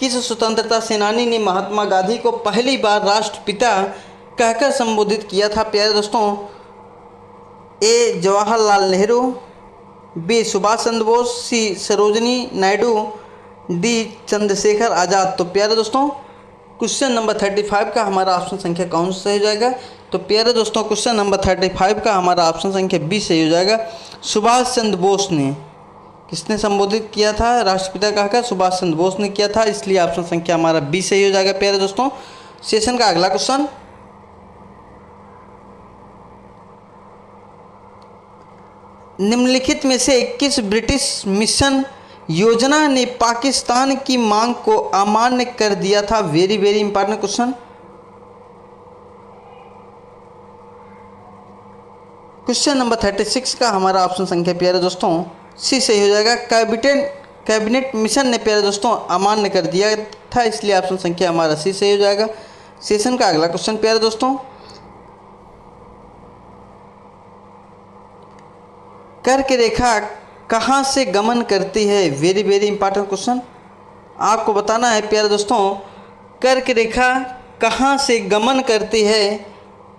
किस स्वतंत्रता सेनानी ने महात्मा गांधी को पहली बार राष्ट्रपिता कहकर संबोधित किया था प्यारे दोस्तों। ए जवाहरलाल नेहरू, बी सुभाष चंद्र बोस, सी सरोजिनी नायडू, डी चंद्रशेखर आज़ाद। तो प्यारे दोस्तों क्वेश्चन नंबर 35 का हमारा ऑप्शन संख्या कौन सा सही हो जाएगा। तो प्यारे दोस्तों क्वेश्चन नंबर 35 का हमारा ऑप्शन संख्या 20 सही हो जाएगा। सुभाष चंद्र बोस ने किसने संबोधित किया था राष्ट्रपिता कहकर, सुभाष चंद्र बोस ने किया था, इसलिए ऑप्शन संख्या हमारा 20 सही हो जाएगा प्यारे दोस्तों। सेशन का अगला क्वेश्चन, निम्नलिखित में से किस ब्रिटिश मिशन योजना ने पाकिस्तान की मांग को अमान्य कर दिया था। Very very important question. Question number 36 का हमारा ऑप्शन संख्या प्यारे दोस्तों सी सही हो जाएगा। कैबिनेट मिशन ने प्यारे दोस्तों अमान्य कर दिया था, इसलिए ऑप्शन संख्या हमारा सी सही हो जाएगा। सेशन का अगला क्वेश्चन प्यारे दोस्तों, कर्क रेखा कहाँ से गमन करती है। Very very important question. आपको बताना है प्यारे दोस्तों कर्क रेखा कहाँ से गमन करती है।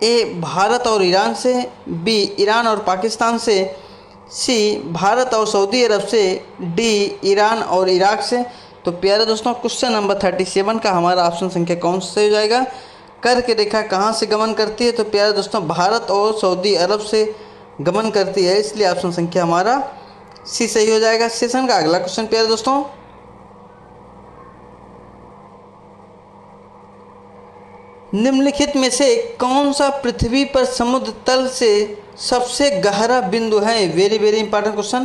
ए भारत और ईरान से, बी ईरान और पाकिस्तान से, सी भारत और सऊदी अरब से, डी ईरान और इराक से। तो प्यारे दोस्तों क्वेश्चन नंबर 37 का हमारा ऑप्शन संख्या कौन सा हो जाएगा। कर्क रेखा कहाँ से गमन करती है। तो प्यारे दोस्तों भारत और सऊदी अरब से गमन करती है, इसलिए ऑप्शन संख्या हमारा सी सही हो जाएगा। सेशन का अगला क्वेश्चन प्यारे दोस्तों, निम्नलिखित में से कौन सा पृथ्वी पर समुद्र तल से सबसे गहरा बिंदु है। Very very important question.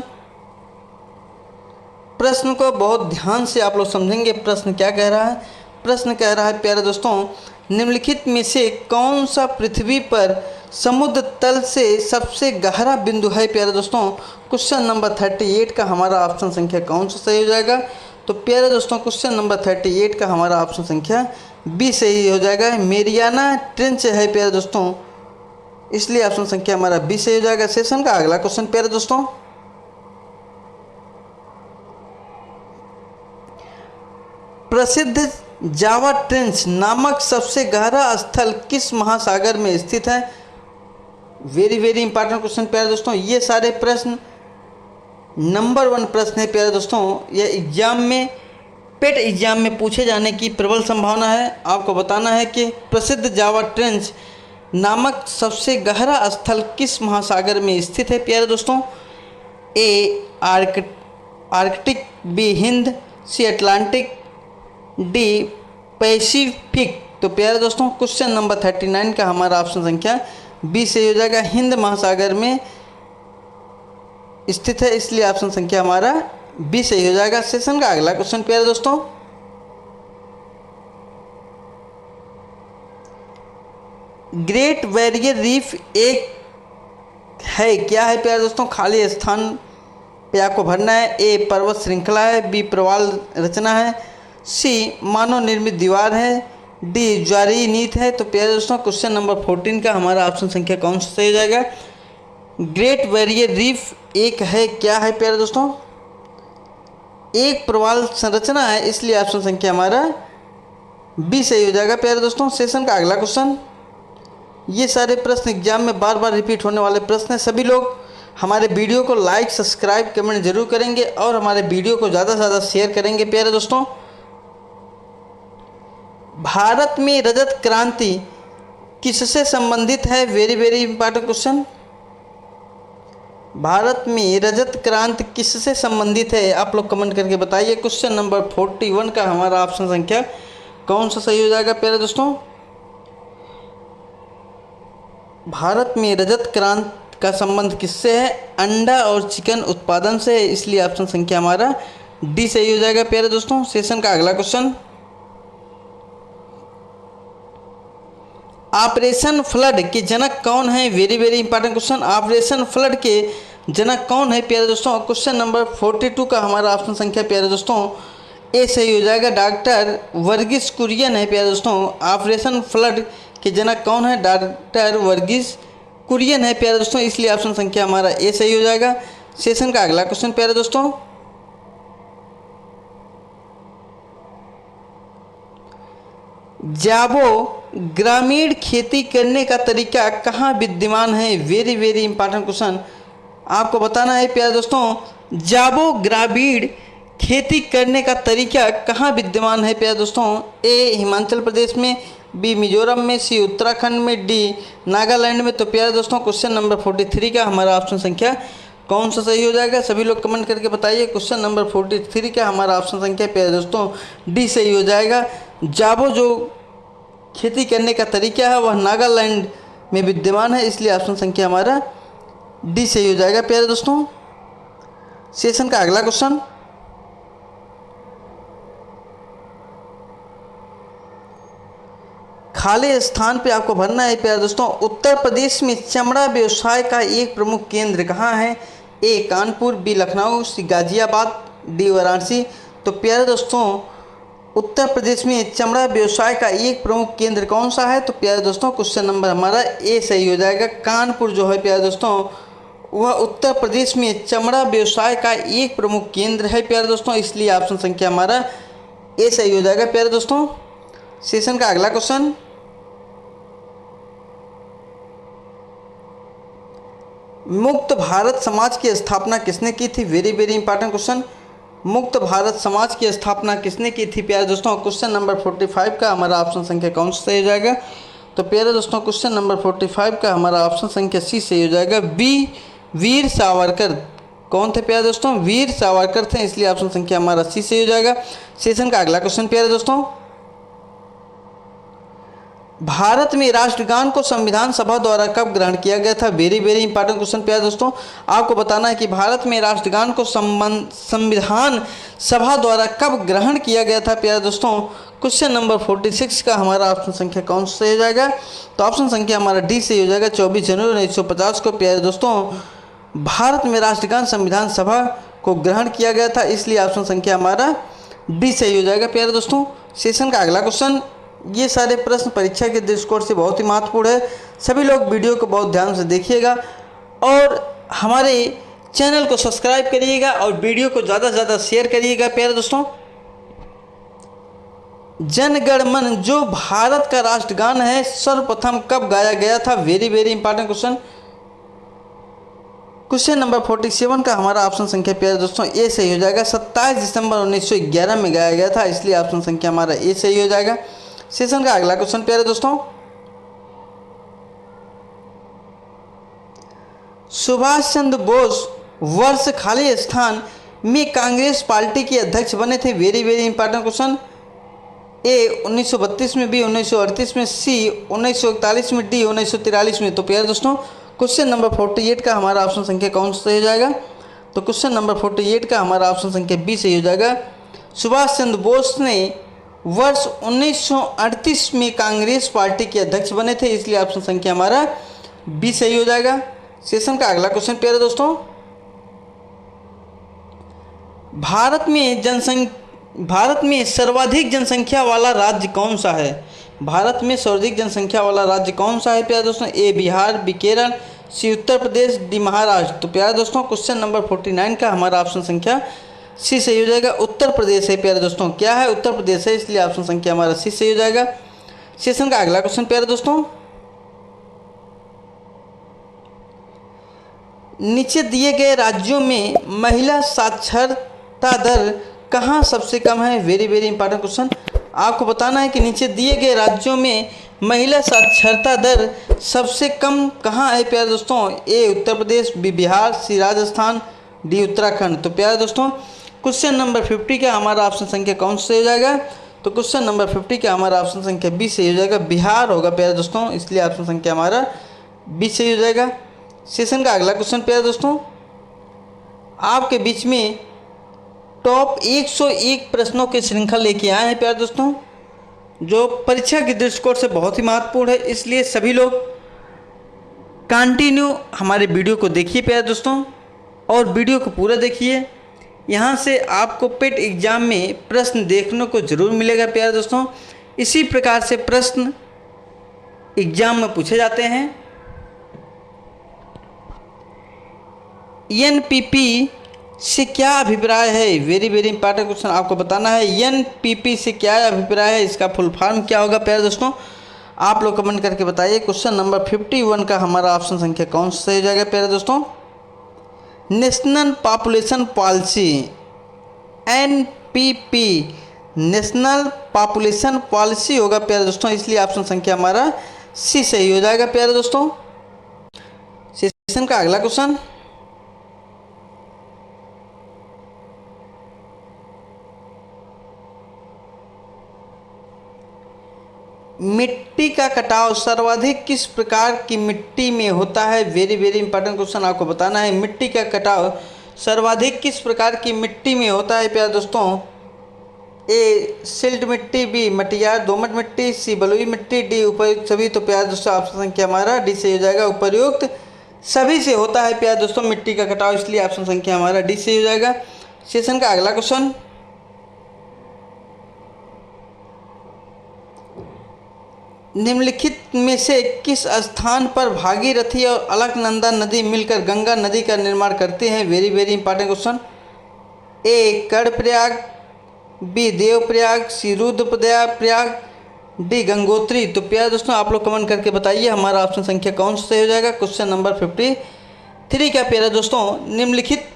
प्रश्न को बहुत ध्यान से आप लोग समझेंगे। प्रश्न क्या कह रहा है। प्रश्न कह रहा है प्यारे दोस्तों, निम्नलिखित में से कौन सा पृथ्वी पर समुद्र तल से सबसे गहरा बिंदु है प्यारे दोस्तों। क्वेश्चन नंबर 38 का हमारा ऑप्शन संख्या कौन सा सही हो जाएगा। तो प्यारे दोस्तों क्वेश्चन नंबर 38 का हमारा ऑप्शन संख्या बी सही हो जाएगा। मेरियाना ट्रेंच है प्यारे दोस्तों, इसलिए ऑप्शन संख्या हमारा बी सही हो जाएगा। सेशन का अगला क्वेश्चन प्यारे दोस्तों, प्रसिद्ध जावा ट्रेंच नामक सबसे गहरा स्थल किस महासागर में स्थित है। वेरी वेरी इंपॉर्टेंट क्वेश्चन प्यारे दोस्तों। ये सारे प्रश्न नंबर 1 प्रश्न है प्यारे दोस्तों। यह एग्जाम में पेट एग्जाम में पूछे जाने की प्रबल संभावना है। आपको बताना है कि प्रसिद्ध जावा ट्रेंच नामक सबसे गहरा स्थल किस महासागर में स्थित है प्यारे दोस्तों। ए आर्कटिक, बी हिंद, सी अटलांटिक, डी पैसिफिक। तो प्यारे दोस्तों क्वेश्चन नंबर 39 का हमारा ऑप्शन संख्या बी सही हो जाएगा। हिंद महासागर में स्थित है, इसलिए ऑप्शन संख्या हमारा बी सही हो जाएगा। सेशन का अगला क्वेश्चन प्यारे दोस्तों, ग्रेट बैरियर रीफ एक है, क्या है प्यारे दोस्तों। खाली स्थान पे आपको भरना है। ए पर्वत श्रृंखला है, बी प्रवाल रचना है, सी मानव निर्मित दीवार है, डी ज्वारीय नीत है। तो प्यारे दोस्तों क्वेश्चन नंबर 14 का हमारा ऑप्शन संख्या कौन सा सही हो जाएगा। ग्रेट बैरियर रीफ एक है, क्या है प्यारे दोस्तों, एक प्रवाल संरचना है, इसलिए ऑप्शन संख्या हमारा बी सही हो जाएगा प्यारे दोस्तों। सेशन का अगला क्वेश्चन, ये सारे प्रश्न एग्जाम में बार बार रिपीट होने वाले प्रश्न हैं। सभी लोग हमारे वीडियो को लाइक, सब्सक्राइब, कमेंट जरूर करेंगे और हमारे वीडियो को ज़्यादा से ज़्यादा शेयर करेंगे प्यारे दोस्तों। भारत में रजत क्रांति किससे संबंधित है। Very very important question. Bharat में रजत क्रांति किससे संबंधित है? आप लोग कमेंट करके बताइए। क्वेश्चन नंबर 41 का हमारा ऑप्शन संख्या कौन सा सही हो जाएगा प्यारे दोस्तों? भारत में रजत क्रांति का संबंध किससे है? अंडा और चिकन उत्पादन से है, इसलिए ऑप्शन संख्या हमारा डी सही हो जाएगा प्यारे दोस्तों। सेशन का अगला क्वेश्चन, ऑपरेशन फ्लड के जनक कौन है? Very very important question. Operation flood के जनक कौन है प्यारे दोस्तों? क्वेश्चन नंबर 42 का हमारा ऑप्शन संख्या प्यारे दोस्तों ए सही हो जाएगा। डॉक्टर वर्गीस कुरियन है प्यारे दोस्तों। ऑपरेशन फ्लड के जनक कौन है? डॉक्टर वर्गीस कुरियन है प्यारे दोस्तों, इसलिए ऑप्शन संख्या हमारा ए सही हो जाएगा। सेशन का अगला क्वेश्चन प्यारे दोस्तों, जाबो ग्रामीण खेती करने का तरीका कहाँ विद्यमान है? वेरी वेरी इंपॉर्टेंट क्वेश्चन आपको बताना है प्यारे दोस्तों। जाबो ग्रामीण खेती करने का तरीका कहाँ विद्यमान है प्यारे दोस्तों? ए हिमाचल प्रदेश में, बी मिजोरम में, सी उत्तराखंड में, डी नागालैंड में। तो प्यारे दोस्तों क्वेश्चन नंबर 43 का हमारा ऑप्शन संख्या कौन सा सही हो जाएगा? सभी लोग कमेंट करके बताइए। क्वेश्चन नंबर 43 का हमारा ऑप्शन संख्या प्यारे दोस्तों डी सही हो जाएगा। जाबो जो खेती करने का तरीका है वह नागालैंड में विद्यमान है, इसलिए ऑप्शन संख्या हमारा डी सही हो जाएगा प्यारे दोस्तों। सेशन का अगला क्वेश्चन, खाली स्थान पे आपको भरना है प्यारे दोस्तों। उत्तर प्रदेश में चमड़ा व्यवसाय का एक प्रमुख केंद्र कहाँ है? ए कानपुर, बी लखनऊ, सी गाजियाबाद, डी वाराणसी। तो प्यारे दोस्तों उत्तर प्रदेश में चमड़ा व्यवसाय का एक प्रमुख केंद्र कौन सा है? तो प्यारे दोस्तों क्वेश्चन नंबर हमारा ए सही हो जाएगा। कानपुर जो है प्यारे दोस्तों वह उत्तर प्रदेश में चमड़ा व्यवसाय का एक प्रमुख केंद्र है प्यारे दोस्तों, इसलिए ऑप्शन संख्या हमारा ए सही हो जाएगा प्यारे दोस्तों। सेशन का अगला क्वेश्चन, मुक्त भारत समाज की स्थापना किसने की थी? Very very important question. मुक्त भारत समाज की स्थापना किसने की थी प्यारे दोस्तों? क्वेश्चन नंबर 45 का हमारा ऑप्शन संख्या कौन सा सही हो जाएगा? तो प्यारे दोस्तों क्वेश्चन नंबर 45 का हमारा ऑप्शन संख्या सी सही हो जाएगा। बी वीर सावरकर कौन थे प्यारे दोस्तों? वीर सावरकर थे, इसलिए ऑप्शन संख्या हमारा सी सही हो जाएगा। सेशन का अगला क्वेश्चन प्यारे दोस्तों, भारत में राष्ट्रगान को संविधान सभा द्वारा कब ग्रहण किया गया था? वेरी वेरी इंपॉर्टेंट क्वेश्चन प्यारे दोस्तों। आपको बताना है कि भारत में राष्ट्रगान को संविधान सभा द्वारा कब ग्रहण किया गया था प्यारे दोस्तों? क्वेश्चन नंबर 46 का हमारा ऑप्शन संख्या कौन सा हो जाएगा? तो ऑप्शन संख्या हमारा डी से हो जाएगा। 24 जनवरी 1950 को प्यारे दोस्तों भारत में राष्ट्रगान संविधान सभा को ग्रहण किया गया था, इसलिए ऑप्शन संख्या हमारा डी सही हो जाएगा प्यारे दोस्तों। सेशन का अगला क्वेश्चन, ये सारे प्रश्न परीक्षा के दृष्टिकोण से बहुत ही महत्वपूर्ण है, सभी लोग वीडियो को बहुत ध्यान से देखिएगा और हमारे चैनल को सब्सक्राइब करिएगा और वीडियो को ज़्यादा से ज़्यादा शेयर करिएगा प्यारे दोस्तों। जन गण मन जो भारत का राष्ट्रगान है सर्वप्रथम कब गाया गया था? Very very important question. Question number 47 का हमारा ऑप्शन संख्या प्यारे दोस्तों ए सही हो जाएगा। 27 दिसंबर 1911 में गाया गया था, इसलिए ऑप्शन संख्या हमारा ए सही हो जाएगा। सेशन का अगला क्वेश्चन प्यारे दोस्तों, सुभाष चंद्र बोस वर्ष खाली स्थान में कांग्रेस पार्टी के अध्यक्ष बने थे? Very very important question. A 1932 में, बी 1938 में, सी 1941 में, डी 1943 में। तो प्यारे दोस्तों क्वेश्चन नंबर 48 का हमारा ऑप्शन संख्या कौन सा हो जाएगा? तो क्वेश्चन नंबर 48 का हमारा ऑप्शन संख्या बी सही हो जाएगा। सुभाष चंद्र बोस ने वर्ष 1938 में कांग्रेस पार्टी के अध्यक्ष बने थे, इसलिए ऑप्शन संख्या हमारा बी सही हो जाएगा। सेशन का अगला क्वेश्चन प्यारे दोस्तों, भारत में सर्वाधिक जनसंख्या वाला राज्य कौन सा है? भारत में सर्वाधिक जनसंख्या वाला राज्य कौन सा है प्यारे दोस्तों? ए बिहार, बी केरल, सी उत्तर प्रदेश, डी महाराष्ट्र। तो प्यारे दोस्तों क्वेश्चन नंबर 49 का हमारा ऑप्शन संख्या सी सही हो जाएगा। उत्तर प्रदेश है प्यारे दोस्तों, क्या है? उत्तर प्रदेश है, इसलिए ऑप्शन संख्या हमारा सी सही हो जाएगा। सेशन का अगला क्वेश्चन प्यारे दोस्तों, नीचे दिए गए राज्यों में महिला साक्षरता दर कहाँ सबसे कम है? Very very important question. आपको बताना है कि नीचे दिए गए राज्यों में महिला साक्षरता दर सबसे कम कहाँ है प्यारे दोस्तों? ए उत्तर प्रदेश, बी बिहार, सी राजस्थान, डी उत्तराखंड। तो प्यारे दोस्तों क्वेश्चन नंबर 50 का हमारा ऑप्शन संख्या कौन सा हो जाएगा? तो क्वेश्चन नंबर 50 का हमारा ऑप्शन संख्या बी सही हो जाएगा, बिहार होगा प्यारे दोस्तों, इसलिए ऑप्शन संख्या हमारा बी सही हो जाएगा। सेशन का अगला क्वेश्चन प्यारे दोस्तों, आपके बीच में टॉप 101 प्रश्नों की श्रृंखला लेके आए हैं प्यारे दोस्तों, जो परीक्षा के दृष्टिकोण से बहुत ही महत्वपूर्ण है, इसलिए सभी लोग कंटिन्यू हमारे वीडियो को देखिए प्यारे दोस्तों, और वीडियो को पूरा देखिए। यहाँ से आपको पेट एग्जाम में प्रश्न देखने को जरूर मिलेगा प्यारे दोस्तों। इसी प्रकार से प्रश्न एग्जाम में पूछे जाते हैं। एनपीपी से क्या अभिप्राय है? वेरी वेरी इंपॉर्टेंट क्वेश्चन आपको बताना है। एनपीपी से क्या अभिप्राय है, इसका फुल फॉर्म क्या होगा प्यारे दोस्तों? आप लोग कमेंट करके बताइए। क्वेश्चन नंबर 51 का हमारा ऑप्शन संख्या कौन सा सही हो जाएगा प्यारे दोस्तों? National population policy, NPP, national population policy होगा प्यारे दोस्तों, इसलिए ऑप्शन संख्या हमारा सी सही हो जाएगा प्यारे दोस्तों। सेशन का अगला क्वेश्चन, मिट्टी का कटाव सर्वाधिक किस प्रकार की मिट्टी में होता है? वेरी वेरी इंपॉर्टेंट क्वेश्चन आपको बताना है। मिट्टी का कटाव सर्वाधिक किस प्रकार की मिट्टी में होता है प्यारे दोस्तों? ए सिल्ट मिट्टी, बी मटियार दोमट मिट्टी, सी बलुई मिट्टी, डी उपयुक्त सभी। तो प्यारे दोस्तों ऑप्शन संख्या हमारा डी से हो जाएगा, उपयुक्त सभी से होता है प्यारे दोस्तों मिट्टी का कटाव, इसलिए ऑप्शन संख्या हमारा डी से हो जाएगा। सेशन का अगला क्वेश्चन, निम्नलिखित में से किस स्थान पर भागीरथी और अलकनंदा नदी मिलकर गंगा नदी का निर्माण करते हैं? Very very important question. A Karnaprayag, B Devprayag, C Rudraprayag, D Gangotri. तो प्यारे दोस्तों आप लोग कमेंट करके बताइए हमारा ऑप्शन संख्या कौन सा हो जाएगा। क्वेश्चन नंबर 53 का प्यारे दोस्तों, निम्नलिखित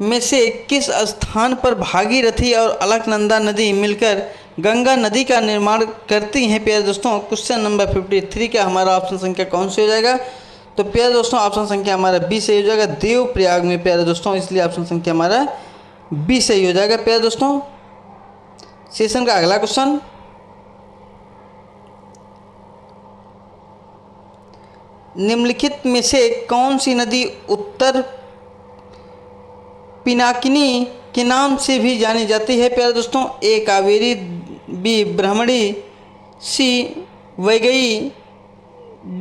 में से किस स्थान पर भागीरथी और अलकनंदा नदी मिलकर गंगा नदी का निर्माण करती हैं प्यारे दोस्तों? क्वेश्चन नंबर 53 का हमारा ऑप्शन संख्या कौन सा हो जाएगा? तो प्यारे दोस्तों ऑप्शन संख्या हमारा बी सही हो जाएगा, देवप्रयाग में प्यारे दोस्तों, इसलिए ऑप्शन संख्या हमारा बी सही हो जाएगा प्यारे दोस्तों। सेशन का अगला क्वेश्चन, निम्नलिखित में से कौन सी नदी उत्तर पिनाकिनी के नाम से भी जानी जाती है प्यारे दोस्तों? ए कावेरी, बी ब्राह्मणी, सी वैगई,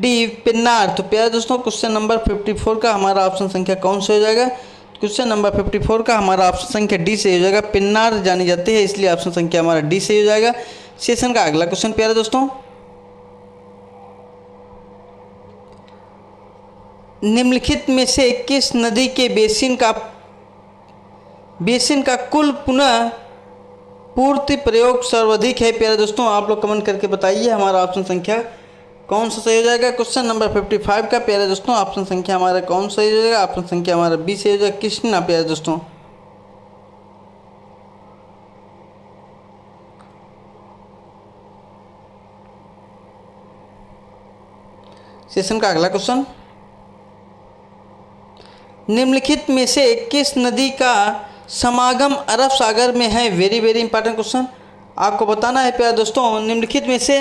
डी पिन्नार। तो प्यारे दोस्तों क्वेश्चन नंबर 54 का हमारा ऑप्शन संख्या कौन सा हो जाएगा? क्वेश्चन नंबर 54 का हमारा ऑप्शन संख्या डी से हो जाएगा, पिन्नार जानी जाती है, इसलिए ऑप्शन संख्या हमारा डी से हो जाएगा। सेशन का अगला क्वेश्चन प्यारे दोस्तों, निम्नलिखित में से किस नदी के बेसिन का कुल पुनः पूर्ति प्रयोग सर्वाधिक है प्यारे दोस्तों? आप लोग कमेंट करके बताइए हमारा ऑप्शन संख्या कौन सा सही हो जाएगा। क्वेश्चन नंबर 55 का प्यारे दोस्तों ऑप्शन संख्या हमारा कौन सा हो जाएगा? ऑप्शन संख्या हमारा बी सही हो जाएगा, कृष्णा प्यारे दोस्तों। सेशन का अगला क्वेश्चन, निम्नलिखित में से किस नदी का समागम अरब सागर में है? वेरी वेरी इंपॉर्टेंट क्वेश्चन आपको बताना है प्यारे दोस्तों, निम्नलिखित में से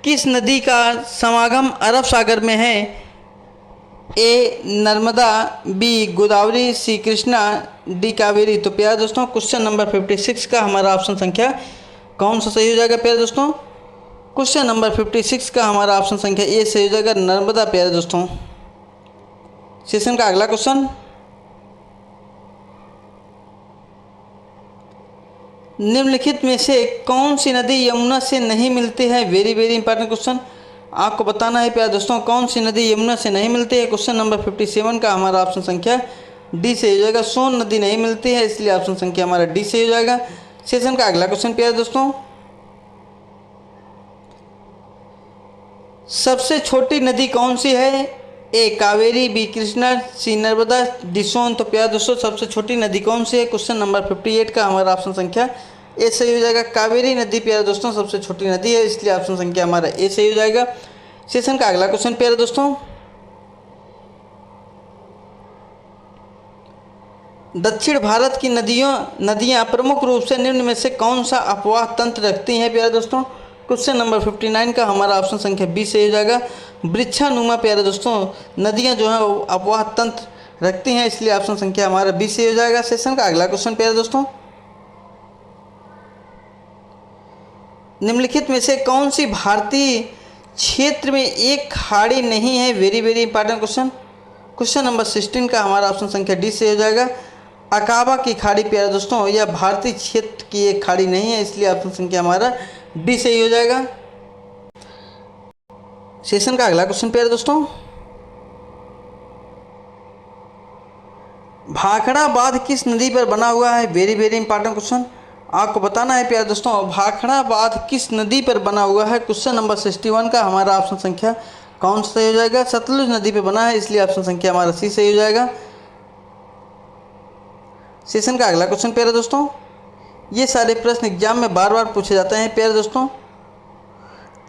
किस नदी का समागम अरब सागर में है? ए नर्मदा, बी गोदावरी, सी कृष्णा, डी कावेरी। तो प्यारे दोस्तों क्वेश्चन नंबर 56 का हमारा ऑप्शन संख्या कौन सा सही हो जाएगा प्यारे दोस्तों? क्वेश्चन नंबर 56 का हमारा ऑप्शन संख्या ए सही हो जाएगा, नर्मदा प्यारे दोस्तों। सेशन का अगला क्वेश्चन, निम्नलिखित में से कौन सी नदी यमुना से नहीं मिलती है? वेरी वेरी इंपॉर्टेंट क्वेश्चन आपको बताना है प्यारे दोस्तों, कौन सी नदी यमुना से नहीं मिलती है? क्वेश्चन नंबर 57 का हमारा ऑप्शन संख्या डी से हो जाएगा, सोन नदी नहीं मिलती है, इसलिए ऑप्शन संख्या हमारा डी से हो जाएगा। सेशन का अगला क्वेश्चन प्यारे दोस्तों, सबसे छोटी नदी कौन सी है? ए कावेरी, बी कृष्णा, सी नर्मदा, डी सोन। तो प्यारे दोस्तों सबसे छोटी नदी कौन सी है? क्वेश्चन नंबर 58 का हमारा ऑप्शन संख्या ए सही हो जाएगा। कावेरी नदी प्यारे दोस्तों सबसे छोटी नदी है, इसलिए ऑप्शन संख्या हमारा ए सही हो जाएगा। सेशन का अगला क्वेश्चन प्यारे दोस्तों, दक्षिण भारत की नदियां प्रमुख रूप से निम्न में से कौन सा अपवाह तंत्र रखती हैं प्यारे दोस्तों। क्वेश्चन नंबर 59 का हमारा ऑप्शन संख्या बी सही हो जाएगा। वृक्षानुमा प्यारे दोस्तों नदियां जो है वो अपवाह तंत्र रखती हैं, इसलिए ऑप्शन संख्या हमारा बी सही हो जाएगा। सेशन का अगला क्वेश्चन प्यारे दोस्तों, निम्नलिखित में से कौन सी भारतीय क्षेत्र में एक खाड़ी नहीं है। Very very important question. Question number 16 का हमारा ऑप्शन संख्या डी से हो जाएगा। अकाबा की खाड़ी प्यारे दोस्तों यह भारतीय क्षेत्र की एक खाड़ी नहीं है, इसलिए ऑप्शन संख्या हमारा डी सही हो जाएगा। सेशन का अगला क्वेश्चन प्यारे दोस्तों, भाखड़ा बांध किस नदी पर बना हुआ है। वेरी वेरी इंपॉर्टेंट क्वेश्चन, आपको बताना है प्यारे दोस्तों भाखड़ा बांध किस नदी पर बना हुआ है। क्वेश्चन नंबर 61 का हमारा ऑप्शन संख्या कौन सा सही हो जाएगा। सतलुज नदी पे बना है, इसलिए ऑप्शन संख्या हमारा सी सही हो जाएगा। सेशन का अगला क्वेश्चन प्यारे दोस्तों, ये सारे प्रश्न एग्जाम में बार बार पूछे जाते हैं प्यारे दोस्तों,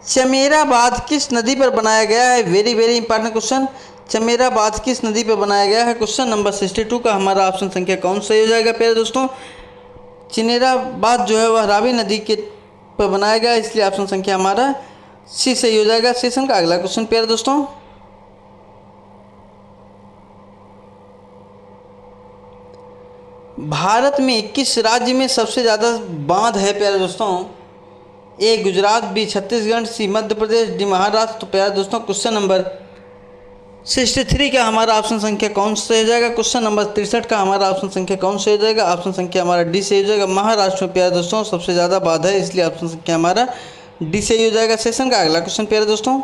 चमेरा बांध किस नदी पर बनाया गया है। Very very important question, Chamera बांध किस नदी पर बनाया गया है। क्वेश्चन नंबर 62 का हमारा ऑप्शन संख्या कौन सही हो जाएगा प्यारे दोस्तों। चमेरा बांध जो है वह रावी नदी के पर बनाया गया है, इसलिए ऑप्शन संख्या हमारा सी सही हो जाएगा। सेशन का अगला क्वेश्चन प्यारे दोस्तों, भारत में किस राज्य में सबसे ज़्यादा बांध है प्यारे दोस्तों। ए गुजरात, बी छत्तीसगढ़, सी मध्य प्रदेश, डी महाराष्ट्र। तो प्यारे दोस्तों क्वेश्चन नंबर 63 का हमारा ऑप्शन संख्या कौन सा हो जाएगा। क्वेश्चन नंबर 63 का हमारा ऑप्शन संख्या कौन सा हो जाएगा। ऑप्शन संख्या हमारा डी से हो जाएगा। महाराष्ट्र में प्यारे दोस्तों सबसे ज़्यादा बांध है, इसलिए ऑप्शन संख्या हमारा डी से हो जाएगा। सेशन का अगला क्वेश्चन प्यारे दोस्तों,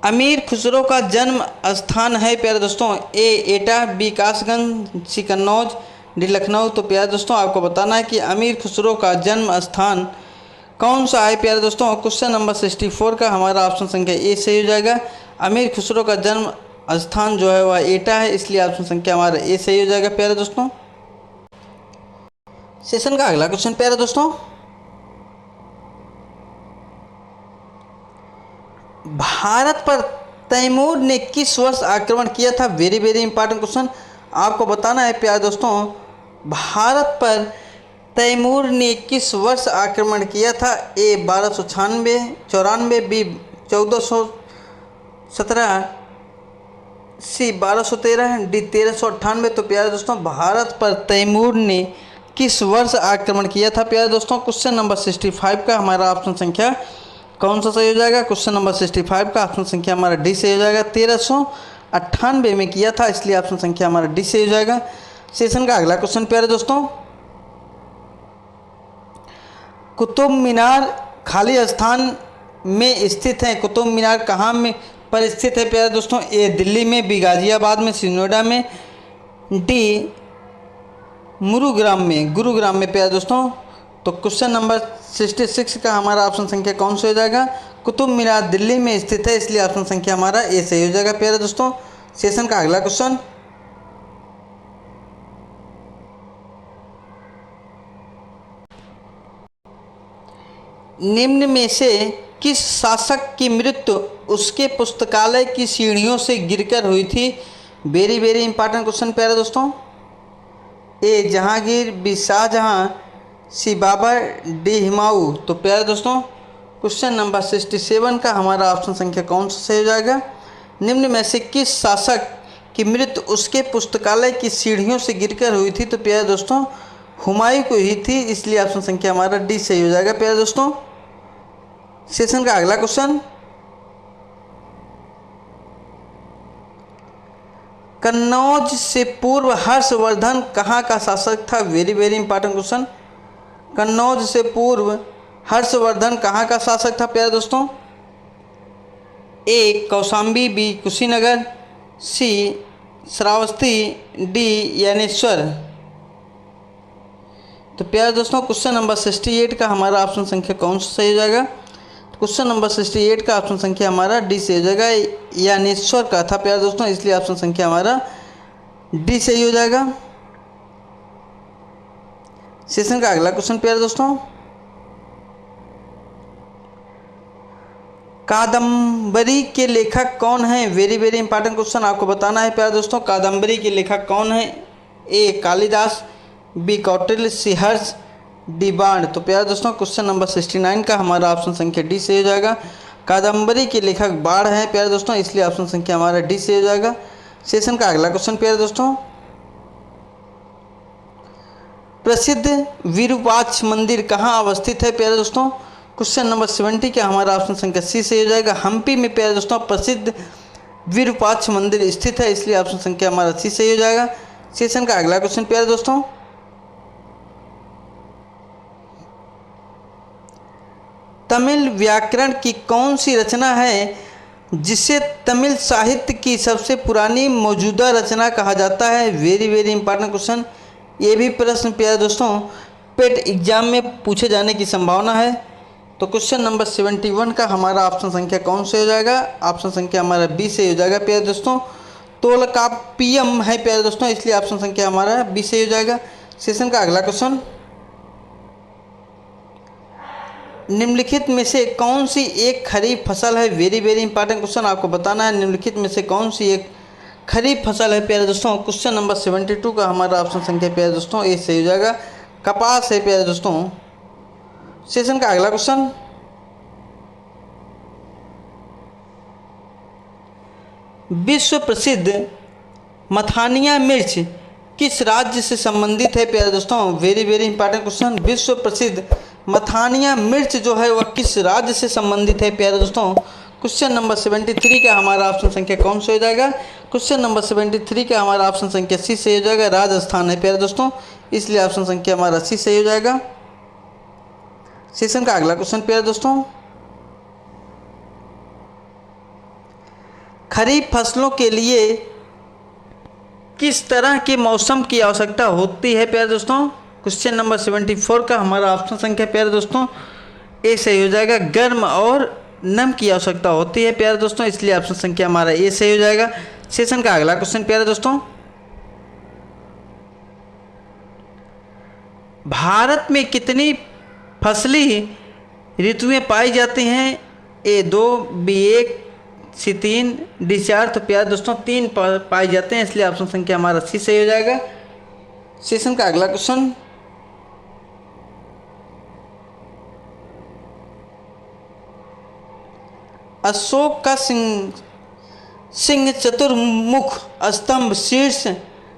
अमीर खुसरो का जन्म स्थान है प्यारे दोस्तों। ए एटा, बी कासगंज, सी कन्नौज, डी लखनऊ। तो प्यारे दोस्तों आपको बताना है कि अमीर खुसरो का जन्म स्थान कौन सा है प्यारे दोस्तों। क्वेश्चन नंबर 64 का हमारा ऑप्शन संख्या ए सही हो जाएगा। अमीर खुसरो का जन्म स्थान जो है वह एटा है, इसलिए ऑप्शन संख्या हमारा ए सही हो जाएगा प्यारे दोस्तों। सेशन का अगला क्वेश्चन प्यारे दोस्तों, भारत पर तैमूर ने किस वर्ष आक्रमण किया था। वेरी वेरी इंपॉर्टेंट क्वेश्चन, आपको बताना है प्यारे दोस्तों भारत पर तैमूर ने किस वर्ष आक्रमण किया था। ए 1294, बी 1417, सी 1213, डी 1398। तो प्यारे दोस्तों भारत पर तैमूर ने किस वर्ष आक्रमण किया था प्यारे दोस्तों। क्वेश्चन नंबर 65 का हमारा ऑप्शन संख्या कौन सा सही हो जाएगा। क्वेश्चन नंबर 65 का ऑप्शन संख्या हमारा डी सही हो जाएगा। 1398 में किया था, इसलिए ऑप्शन संख्या हमारा डी सही हो जाएगा। सेशन का अगला क्वेश्चन प्यारे दोस्तों, कुतुब मीनार खाली स्थान में स्थित है। कुतुब मीनार कहाँ में पर स्थित है प्यारे दोस्तों। ए दिल्ली में, बी गाजियाबाद में, सी नोएडा में, डी गुरुग्राम में प्यारे दोस्तों। तो क्वेश्चन नंबर 66 का हमारा ऑप्शन संख्या कौन सा हो जाएगा। कुतुब मीनार दिल्ली में स्थित है, इसलिए ऑप्शन संख्या हमारा ए सही हो जाएगा प्यारे दोस्तों। सेशन का अगला क्वेश्चन, निम्न में से किस शासक की मृत्यु उसके पुस्तकालय की सीढ़ियों से गिरकर हुई थी। वेरी वेरी इंपॉर्टेंट क्वेश्चन प्यारे दोस्तों। ए जहांगीर, बी शाहजहां, सी बाबर, डी हुमायूं। तो प्यारे दोस्तों क्वेश्चन नंबर 67 का हमारा ऑप्शन संख्या कौन सा सही हो जाएगा। निम्न में से किस शासक की मृत्यु उसके पुस्तकालय की सीढ़ियों से गिरकर हुई थी। तो प्यारे दोस्तों हुमायूं को ही थी, इसलिए ऑप्शन संख्या हमारा डी सही हो जाएगा प्यारे दोस्तों। सेशन का अगला क्वेश्चन, कन्नौज से पूर्व हर्षवर्धन कहाँ का शासक था। Very very important question, Kannauj से पूर्व हर्षवर्धन कहाँ का शासक था प्यारे दोस्तों। ए कौशाम्बी, बी कुशीनगर, सी श्रावस्ती, डी यानेश्वर। तो प्यारे दोस्तों क्वेश्चन नंबर 68 का हमारा ऑप्शन संख्या कौन सा सही हो जाएगा। क्वेश्चन नंबर 68 का ऑप्शन संख्या हमारा डी से हो जाएगा। यानेश्वर का था प्यारे दोस्तों, इसलिए ऑप्शन संख्या हमारा डी सही हो जाएगा। सेशन का अगला क्वेश्चन प्यारे दोस्तों, कादम्बरी के लेखक कौन है? वेरी वेरी इंपॉर्टेंट क्वेश्चन आपको बताना है प्यारे दोस्तों। कादम्बरी के लेखक कौन है? ए कालिदास, बी कौटिल्य, सी हर्ष, डी बाण। तो प्यारे दोस्तों क्वेश्चन नंबर 69 का हमारा ऑप्शन संख्या डी से हो जाएगा। कादम्बरी के लेखक बाण है प्यारे दोस्तों, इसलिए ऑप्शन संख्या हमारा डी से हो जाएगा। सेशन का अगला क्वेश्चन प्यारे दोस्तों, प्रसिद्ध विरूपाक्ष मंदिर कहाँ अवस्थित है प्यारे दोस्तों? क्वेश्चन नंबर 70 का हमारा ऑप्शन संख्या सी से हो जाएगा। हम्पी में प्यारे दोस्तों प्रसिद्ध विरूपाक्ष मंदिर स्थित है, इसलिए ऑप्शन संख्या हमारा सी से हो जाएगा। सेशन का अगला क्वेश्चन प्यारे दोस्तों, तमिल व्याकरण की कौन सी रचना है जिसे तमिल साहित्य की सबसे पुरानी मौजूदा रचना कहा जाता है? Very very important question. ये भी प्रश्न प्यारे दोस्तों पेट एग्जाम में पूछे जाने की संभावना है। तो क्वेश्चन नंबर 71 का हमारा ऑप्शन संख्या कौन से हो जाएगा? ऑप्शन संख्या हमारा बी से हो जाएगा प्यारे दोस्तों। तोलकाप्पियम है प्यारे दोस्तों, इसलिए ऑप्शन संख्या हमारा बी से हो जाएगा। सेशन का अगला क्वेश्चन, निम्नलिखित में से कौन सी एक खरीफ फसल है? वेरी वेरी इंपॉर्टेंट क्वेश्चन आपको बताना है, निम्नलिखित में से कौन सी एक खरीफ फसल है प्यारे दोस्तों। क्वेश्चन नंबर 72 का हमारा ऑप्शन संख्या प्यारे दोस्तों ए से हो जाएगा। कपास है प्यारे दोस्तों। सेशन का अगला क्वेश्चन, विश्व प्रसिद्ध मथानिया मिर्च किस राज्य से संबंधित है प्यारे दोस्तों? Very very important question. विश्व प्रसिद्ध मथानिया मिर्च जो है वह किस राज्य से संबंधित है प्यारे दोस्तों? क्वेश्चन नंबर 73 का हमारा ऑप्शन संख्या कौन से हो जाएगा? क्वेश्चन नंबर 73 का हमारा ऑप्शन संख्या सी से हो जाएगा। राजस्थान है प्यारे दोस्तों, इसलिए ऑप्शन संख्या हमारा सी से हो जाएगा। सेशन का अगला क्वेश्चन प्यारे दोस्तों, खरीफ फसलों के लिए किस तरह के मौसम की आवश्यकता होती है प्यारे दोस्तों? क्वेश्चन नंबर 74 का हमारा ऑप्शन संख्या प्यारे दोस्तों ए सही हो जाएगा। गर्म और नम की आवश्यकता होती है प्यारे दोस्तों, इसलिए ऑप्शन संख्या हमारा ए सही हो जाएगा। सेशन का अगला क्वेश्चन प्यारे दोस्तों, भारत में कितनी फसली ऋतुएं पाई जाती हैं? ए 2, बी 1, सी 3, डी 4। तो प्यारे दोस्तों 3 पाई जाते हैं, इसलिए ऑप्शन संख्या हमारा सी सही हो जाएगा। सेशन का अगला क्वेश्चन, अशोक का सिंह चतुर्मुख स्तंभ शीर्ष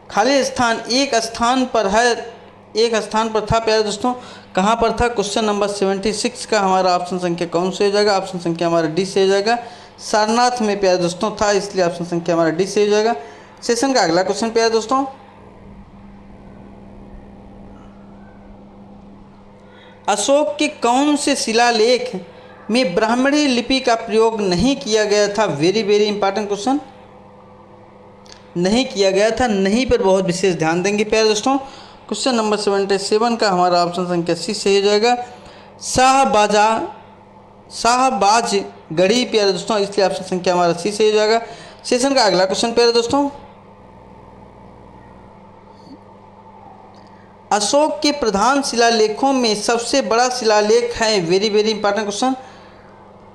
खाली स्थान एक स्थान पर है, एक स्थान पर था प्यारे दोस्तों, कहाँ पर था? क्वेश्चन नंबर 76 का हमारा ऑप्शन संख्या कौन से हो जाएगा? ऑप्शन संख्या हमारा डी से हो जाएगा। सारनाथ में प्यारे दोस्तों था, इसलिए ऑप्शन संख्या हमारा डी से हो जाएगा। सेशन का अगला क्वेश्चन प्यारे दोस्तों, अशोक के कौन से शिलालेख में ब्राह्मणी लिपि का प्रयोग नहीं किया गया था? Very very important question. नहीं किया गया था, नहीं पर बहुत विशेष ध्यान देंगे प्यारे दोस्तों। क्वेश्चन नंबर 77 का हमारा ऑप्शन संख्या सी सही हो जाएगा। शाहबाज गढ़ी प्यारे दोस्तों, इसलिए ऑप्शन संख्या हमारा सी सही हो जाएगा। सेशन का अगला क्वेश्चन प्यारे दोस्तों, अशोक के प्रधान शिलालेखों में सबसे बड़ा शिलालेख है? Very very important question.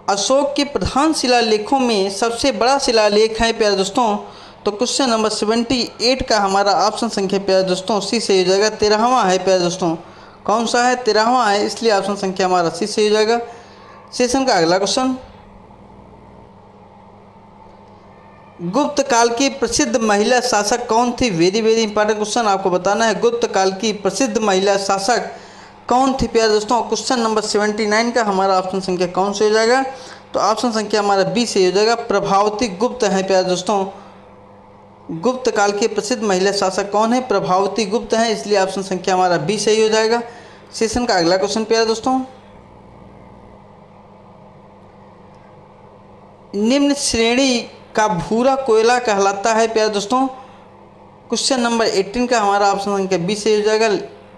Ashok के प्रधान शिलालेखों में सबसे बड़ा शिलालेख है प्यारे दोस्तों। तो क्वेश्चन नंबर 78 का हमारा ऑप्शन संख्या प्यारे दोस्तों सी से हो जाएगा। 13वां है प्यारे दोस्तों, कौन सा है? 13वां है, इसलिए ऑप्शन संख्या हमारा सी से हो जाएगा। सेशन का अगला क्वेश्चन, गुप्त काल की प्रसिद्ध महिला शासक कौन थी? वेरी वेरी इंपॉर्टेंट क्वेश्चन आपको बताना है, गुप्त काल की प्रसिद्ध महिला शासक कौन थी प्यारे दोस्तों? क्वेश्चन नंबर 79 का हमारा ऑप्शन संख्या कौन से हो जाएगा? तो ऑप्शन संख्या हमारा बी से हो जाएगा। प्रभावती गुप्त है प्यारे दोस्तों। गुप्त काल के प्रसिद्ध महिला शासक कौन है? प्रभावती गुप्त हैं, इसलिए ऑप्शन संख्या हमारा बी सही हो जाएगा। सेशन का अगला क्वेश्चन प्यारे दोस्तों, निम्न श्रेणी का भूरा कोयला कहलाता है प्यारे दोस्तों। क्वेश्चन नंबर 18 का हमारा ऑप्शन संख्या बी सही हो जाएगा।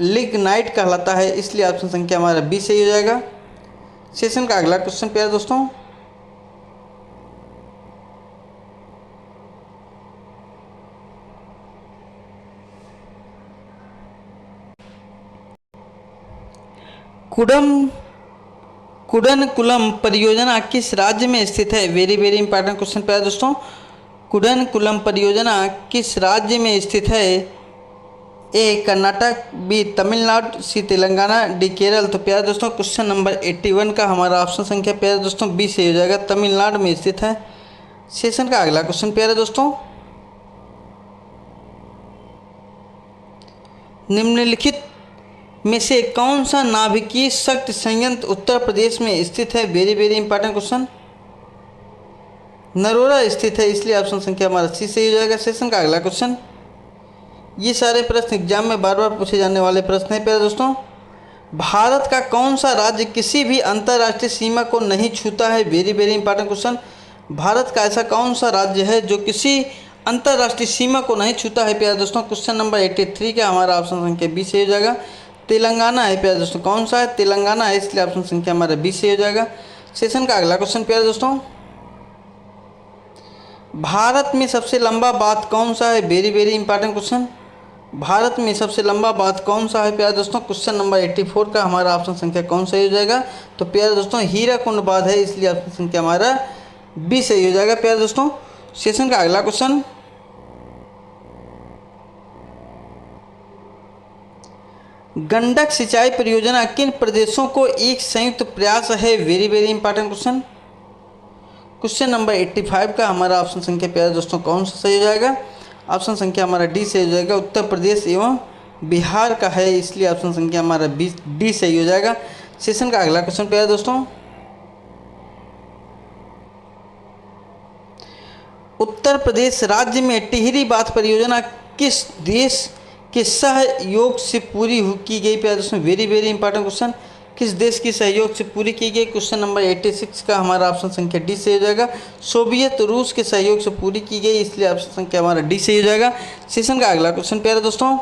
लिग्नाइट कहलाता है, इसलिए ऑप्शन संख्या हमारा बी सही हो जाएगा। सेशन का अगला क्वेश्चन प्यारे दोस्तों, कुडम कुडनकुलम परियोजना किस राज्य में स्थित है? वेरी वेरी इंपॉर्टेंट क्वेश्चन प्यारे दोस्तों। कुडनकुलम परियोजना किस राज्य में स्थित है? ए कर्नाटक, बी तमिलनाडु, सी तेलंगाना, डी केरल। तो प्यारे दोस्तों क्वेश्चन नंबर 81 का हमारा ऑप्शन संख्या प्यारे दोस्तों बी से हो जाएगा, तमिलनाडु में स्थित है। सेशन का अगला क्वेश्चन प्यारे दोस्तों, निम्नलिखित में से कौन सा नाभिकीय शक्ति संयंत्र उत्तर प्रदेश में स्थित है? Very very important question. Narora स्थित है, इसलिए ऑप्शन संख्या हमारा सी से हो जाएगा। सेशन का अगला क्वेश्चन, ये सारे प्रश्न एग्जाम में बार बार पूछे जाने वाले प्रश्न हैं प्यारे दोस्तों। भारत का कौन सा राज्य किसी भी अंतर्राष्ट्रीय सीमा को नहीं छूता है? Very very important question. Bharat का ऐसा कौन सा राज्य है जो किसी अंतर्राष्ट्रीय सीमा को नहीं छूता है प्यारे दोस्तों? क्वेश्चन नंबर 83 का हमारा ऑप्शन संख्या बी से हो जाएगा, तेलंगाना है प्यारे दोस्तों। कौन सा है? तेलंगाना है, इसलिए ऑप्शन संख्या हमारा बी से हो जाएगा। सेशन का अगला क्वेश्चन प्यारे दोस्तों, भारत में सबसे लंबा बांध कौन सा है? Very very important question. Bharat में सबसे लंबा बांध कौन सा है प्यारे दोस्तों? क्वेश्चन नंबर 84 का हमारा ऑप्शन संख्या कौन सा हो जाएगा? तो प्यारे दोस्तों हीराकुंड बांध है, इसलिए ऑप्शन संख्या हमारा बी सही हो जाएगा प्यारे दोस्तों। सेशन का अगला क्वेश्चन, गंडक सिंचाई परियोजना किन प्रदेशों को एक संयुक्त प्रयास है? Very very important question. Question number 85 का हमारा ऑप्शन संख्या प्यारे दोस्तों कौन सा सही हो जाएगा? ऑप्शन संख्या हमारा डी से हो जाएगा, उत्तर प्रदेश एवं बिहार का है, इसलिए ऑप्शन संख्या हमारा डी सही हो जाएगा। सेशन का अगला क्वेश्चन प्यारे दोस्तों, उत्तर प्रदेश राज्य में टिहरी बांध परियोजना किस देश के सहयोग से पूरी की गई प्यारे दोस्तों? Very very important question. किस देश के सहयोग से पूरी की गई? क्वेश्चन नंबर 86 का हमारा ऑप्शन संख्या डी से हो जाएगा, सोवियत रूस के सहयोग से पूरी की गई, इसलिए ऑप्शन संख्या हमारा डी से हो जाएगा। सेशन का अगला क्वेश्चन प्यारे दोस्तों,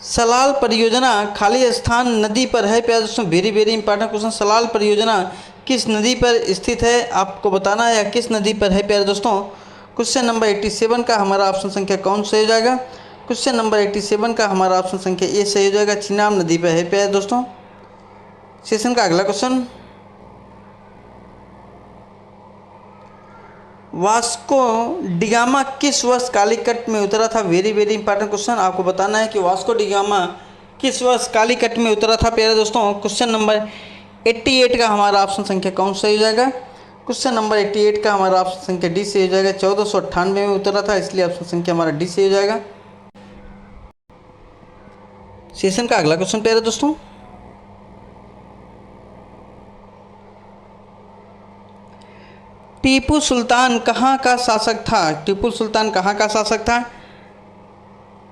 सलाल परियोजना खाली स्थान नदी पर है प्यारे दोस्तों। Very very important question. Salal परियोजना किस नदी पर स्थित है आपको बताना है, या किस नदी पर है प्यारे दोस्तों? क्वेश्चन नंबर 87 का हमारा ऑप्शन संख्या कौन सा हो जाएगा? क्वेश्चन नंबर 87 का हमारा ऑप्शन संख्या ए सही हो जाएगा, चिनाब नदी पर है प्यारे दोस्तों। सेशन का अगला क्वेश्चन, वास्को डिगामा किस वर्ष कालीकट में उतरा था? Very very important question. आपको बताना है कि वास्को डिगामा किस वर्ष कालीकट में उतरा था प्यारे दोस्तों। क्वेश्चन नंबर 88 का हमारा ऑप्शन संख्या कौन सा हो जाएगा? क्वेश्चन नंबर 88 का हमारा ऑप्शन संख्या डी से हो जाएगा, 1498 में उतरा था, इसलिए ऑप्शन संख्या हमारा डी से हो जाएगा। सेशन का अगला क्वेश्चन प्यारे दोस्तों, टीपू सुल्तान कहाँ का शासक था? टीपू सुल्तान कहाँ का शासक था?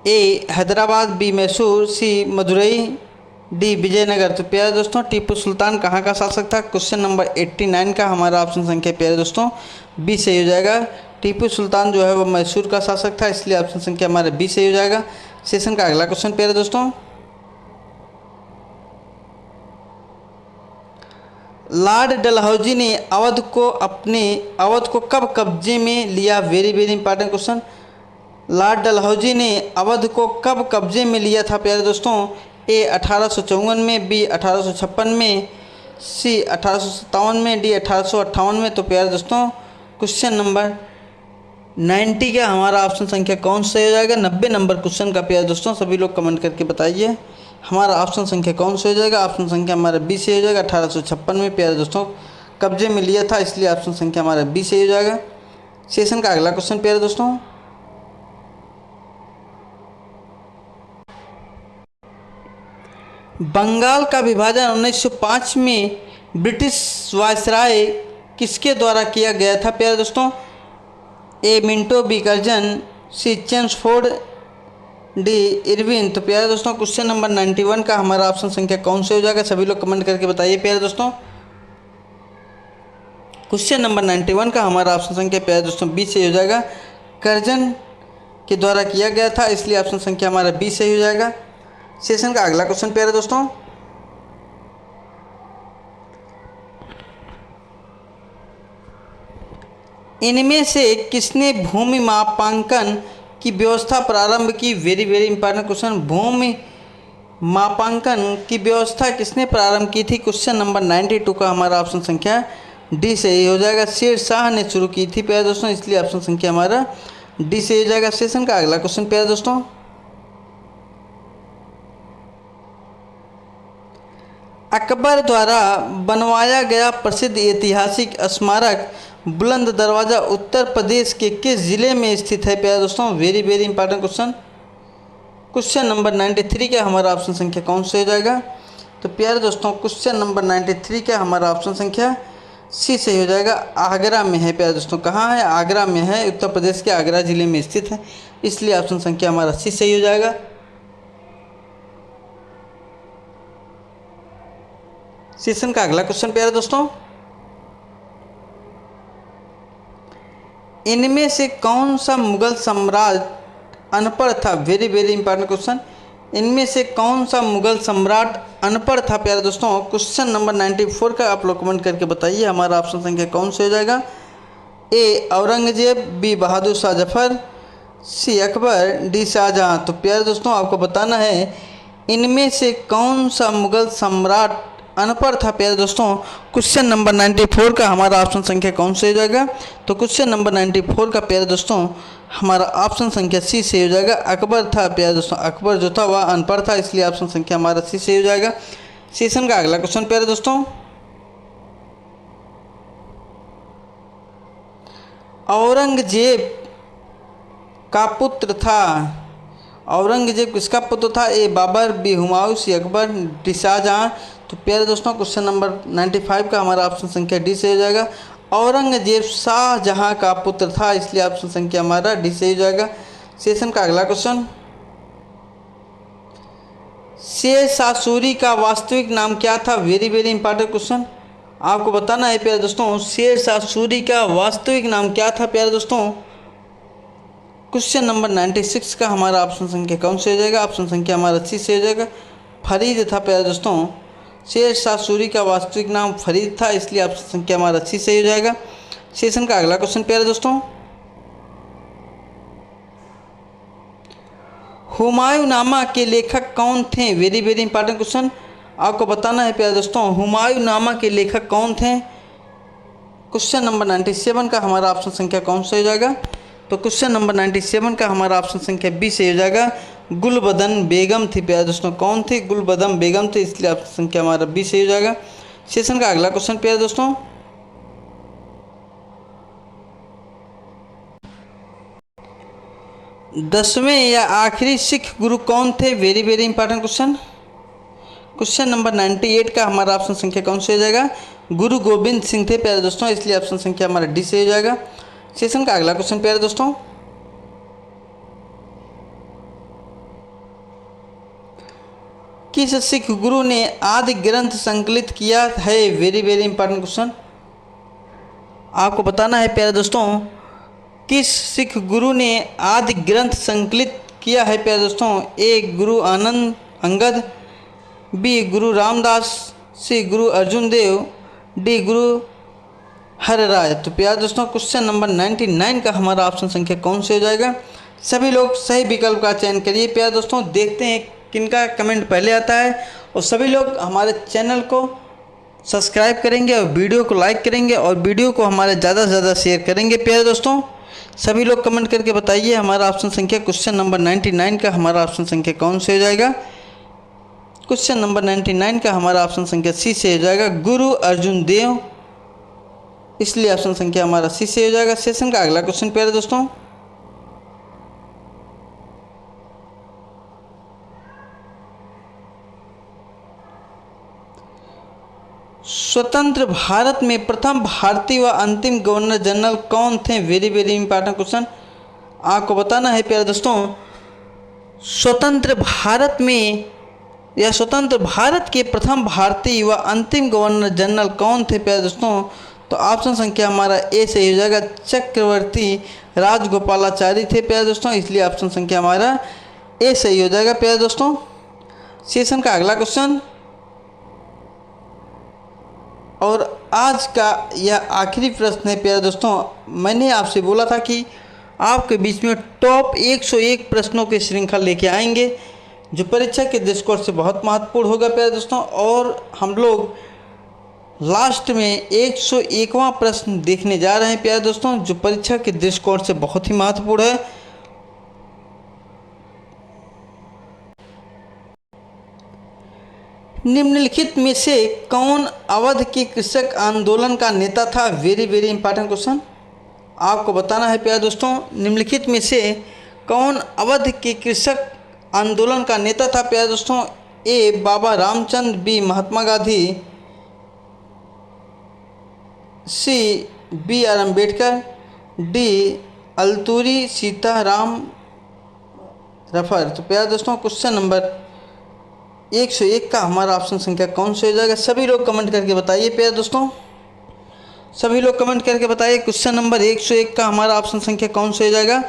ए हैदराबाद, बी मैसूर, सी मदुरई, डी विजयनगर। तो प्यारे दोस्तों टीपू सुल्तान कहाँ का शासक था? क्वेश्चन नंबर 89 का हमारा ऑप्शन संख्या प्यारे दोस्तों बी सही हो जाएगा। टीपू सुल्तान जो है वो मैसूर का शासक था, इसलिए ऑप्शन संख्या हमारा बी सही हो जाएगा। सेशन का अगला क्वेश्चन प्यारे दोस्तों, लॉर्ड डलहौजी ने अवध को कब कब्जे में लिया? Very very important question. Lord Dalhousie ने अवध को कब कब्जे में लिया था प्यारे दोस्तों? ए 1854 में, बी 1856 में, सी 1857 में, डी 1858 में। तो प्यारे दोस्तों क्वेश्चन नंबर 90 का हमारा ऑप्शन संख्या कौन सा हो जाएगा? 90 नंबर क्वेश्चन का प्यारे दोस्तों सभी लोग कमेंट करके बताइए हमारा ऑप्शन संख्या कौन सा हो जाएगा? ऑप्शन संख्या हमारा बी से हो जाएगा, 1856 में प्यारे दोस्तों कब्जे में लिया था, इसलिए ऑप्शन संख्या हमारा बी से हो जाएगा। सेशन का अगला क्वेश्चन प्यारे दोस्तों, बंगाल का विभाजन 1905 में ब्रिटिश वायसराय किसके द्वारा किया गया था प्यारे दोस्तों? ए मिंटो बी कर्जन, सी चेम्सफोर्ड, डी इरविन। तो प्यारे दोस्तों क्वेश्चन नंबर 91 का हमारा ऑप्शन संख्या कौन से हो जाएगा? सभी लोग कमेंट करके बताइए प्यारे दोस्तों। क्वेश्चन नंबर 91 का हमारा ऑप्शन संख्या प्यारे दोस्तों बी से हो जाएगा, कर्जन के द्वारा किया गया था, इसलिए ऑप्शन संख्या हमारा बी से हो जाएगा। सेशन का अगला क्वेश्चन प्यारे दोस्तों, इनमें से किसने भूमि मापांकन की व्यवस्था प्रारंभ की? Very very important question. भूमि मापांकन की व्यवस्था किसने प्रारंभ की थी? क्वेश्चन नंबर 92 का हमारा ऑप्शन संख्या डी सही हो जाएगा। शेर शाह ने शुरू की थी प्यारे दोस्तों, इसलिए ऑप्शन संख्या हमारा डी सही हो जाएगा। सेशन का अगला क्वेश्चन प्यारे दोस्तों, अकबर द्वारा बनवाया गया प्रसिद्ध ऐतिहासिक स्मारक बुलंद दरवाज़ा उत्तर प्रदेश के किस जिले में स्थित है प्यारे दोस्तों? Very very important question. Question number 93 का हमारा ऑप्शन संख्या कौन सा हो जाएगा? तो प्यारे दोस्तों क्वेश्चन नंबर 93 का हमारा ऑप्शन संख्या सी सही हो जाएगा। आगरा में है प्यारे दोस्तों। कहाँ है? आगरा में है, उत्तर प्रदेश के आगरा जिले में स्थित है, इसलिए ऑप्शन संख्या हमारा सी सही हो जाएगा। सेशन का अगला क्वेश्चन प्यारे दोस्तों, इनमें से कौन सा मुगल सम्राट अनपढ़ था? Very very important question. इनमें से कौन सा मुगल सम्राट अनपढ़ था प्यारे दोस्तों? क्वेश्चन नंबर 94 का आप लोग कमेंट करके बताइए हमारा ऑप्शन संख्या कौन सा हो जाएगा? ए औरंगजेब, बी बहादुर शाह जफर, सी अकबर, डी शाहजहां। तो प्यारे दोस्तों आपको बताना है इनमें से कौन सा मुगल सम्राट अनपढ़ था प्यारे दोस्तों। क्वेश्चन नंबर 94 का हमारा ऑप्शन संख्या कौन सा हो जाएगा? तो क्वेश्चन नंबर 94 का प्यारे दोस्तों हमारा ऑप्शन संख्या सी से हो जाएगा। अकबर था प्यारे दोस्तों, अकबर जो था वह अनपढ़ था, इसलिए ऑप्शन संख्या हमारा सी से हो जाएगा। सेशन का अगला क्वेश्चन प्यारे दोस्तों, औरंगजेब का पुत्र था। औरंगजेब किसका पुत्र था? ए बाबर, बी हुमायूं, सी अकबर, डी शाहजहां। तो प्यारे दोस्तों क्वेश्चन नंबर 95 का हमारा ऑप्शन संख्या डी से हो जाएगा। औरंगजेब शाहजहां का पुत्र था, इसलिए ऑप्शन संख्या हमारा डी से हो जाएगा। सेशन का अगला क्वेश्चन, शेर शाह सूरी का वास्तविक नाम क्या था? वेरी वेरी इंपॉर्टेंट क्वेश्चन, आपको बताना है प्यारे दोस्तों शेर शाह सूरी का वास्तविक नाम क्या था प्यारे दोस्तों। क्वेश्चन नंबर 96 का हमारा ऑप्शन संख्या कौन से हो जाएगा? ऑप्शन संख्या हमारा सी से हो जाएगा। फरीद था प्यारे दोस्तों, शेर शाह सूरी का वास्तविक नाम फरीद था, इसलिए ऑप्शन संख्या हमारा सी सही हो जाएगा। सेशन का अगला क्वेश्चन प्यारे दोस्तों, हुमायूंनामा के लेखक कौन थे? वेरी वेरी इंपॉर्टेंट क्वेश्चन, आपको बताना है प्यारे दोस्तों हुमायूंनामा के लेखक कौन थे। क्वेश्चन नंबर 97 का हमारा ऑप्शन संख्या कौन सा हो जाएगा? तो क्वेश्चन नंबर 97 का हमारा ऑप्शन संख्या बी से हो जाएगा। गुलबदन बेगम थी प्यारे दोस्तों। कौन थी? गुलबदन बेगम थी, इसलिए ऑप्शन संख्या हमारा बी से हो जाएगा। सेशन का अगला क्वेश्चन प्यारे दोस्तों, दसवें या आखिरी सिख गुरु कौन थे? Very very important question. Question number 98 का हमारा ऑप्शन संख्या कौन सा हो जाएगा? गुरु गोविंद सिंह थे प्यारे दोस्तों, इसलिए ऑप्शन संख्या हमारा डी से हो जाएगा। सेशन का अगला क्वेश्चन प्यारे दोस्तों, किस सिख गुरु ने आदि ग्रंथ संकलित किया है? वेरी वेरी इंपॉर्टेंट क्वेश्चन, आपको बताना है प्यारे दोस्तों किस सिख गुरु ने आदि ग्रंथ संकलित किया है प्यारे दोस्तों। ए गुरु आनंद अंगद, बी गुरु रामदास, सी गुरु अर्जुन देव, डी गुरु हरराय। तो प्यारे दोस्तों क्वेश्चन नंबर 99 का हमारा ऑप्शन संख्या कौन से हो जाएगा? सभी लोग सही विकल्प का चयन करिए प्यारे दोस्तों, देखते हैं किनका कमेंट पहले आता है। और सभी लोग हमारे चैनल को सब्सक्राइब करेंगे और वीडियो को लाइक करेंगे और वीडियो को हमारे ज़्यादा से ज़्यादा शेयर करेंगे प्यारे दोस्तों। सभी लोग कमेंट करके बताइए हमारा ऑप्शन संख्या क्वेश्चन नंबर 99 का हमारा ऑप्शन संख्या कौन से हो जाएगा? क्वेश्चन नंबर 99 का हमारा ऑप्शन संख्या सी से हो जाएगा। गुरु अर्जुन देव, इसलिए ऑप्शन संख्या हमारा सी से हो जाएगा। सेशन का अगला क्वेश्चन प्यारे दोस्तों, स्वतंत्र भारत में प्रथम भारतीय व अंतिम गवर्नर जनरल कौन थे? वेरी वेरी इंपॉर्टेंट क्वेश्चन, आपको बताना है प्यारे दोस्तों स्वतंत्र भारत में या स्वतंत्र भारत के प्रथम भारतीय व अंतिम गवर्नर जनरल कौन थे प्यारे दोस्तों। तो ऑप्शन संख्या हमारा ए सही हो जाएगा। चक्रवर्ती राजगोपालाचारी थे प्यारे दोस्तों, इसलिए ऑप्शन संख्या हमारा ए सही हो जाएगा प्यारे दोस्तों। सेशन का अगला क्वेश्चन और आज का यह आखिरी प्रश्न है प्यारे दोस्तों। मैंने आपसे बोला था कि आपके बीच में टॉप 101 प्रश्नों की श्रृंखला लेके आएंगे। जो परीक्षा के दृष्टिकोण से बहुत महत्वपूर्ण होगा प्यारे दोस्तों। और हम लोग लास्ट में 101वां प्रश्न देखने जा रहे हैं प्यारे दोस्तों, जो परीक्षा के दृष्टिकोण से बहुत ही महत्वपूर्ण है। निम्नलिखित में से कौन अवध के कृषक आंदोलन का नेता था? वेरी वेरी इंपॉर्टेंट क्वेश्चन आपको बताना है प्यारे दोस्तों। निम्नलिखित में से कौन अवध के कृषक आंदोलन का नेता था प्यारे दोस्तों? A Baba Ramchandra, B Mahatma Gandhi, C B R Ambedkar, D अल्तूरी सीताराम रफर। तो प्यारे दोस्तों क्वेश्चन नंबर 101 का हमारा ऑप्शन संख्या कौन सा हो जाएगा? सभी लोग कमेंट करके बताइए प्यारे दोस्तों, सभी लोग कमेंट करके बताइए क्वेश्चन नंबर 101 का हमारा ऑप्शन संख्या कौन सा हो जाएगा?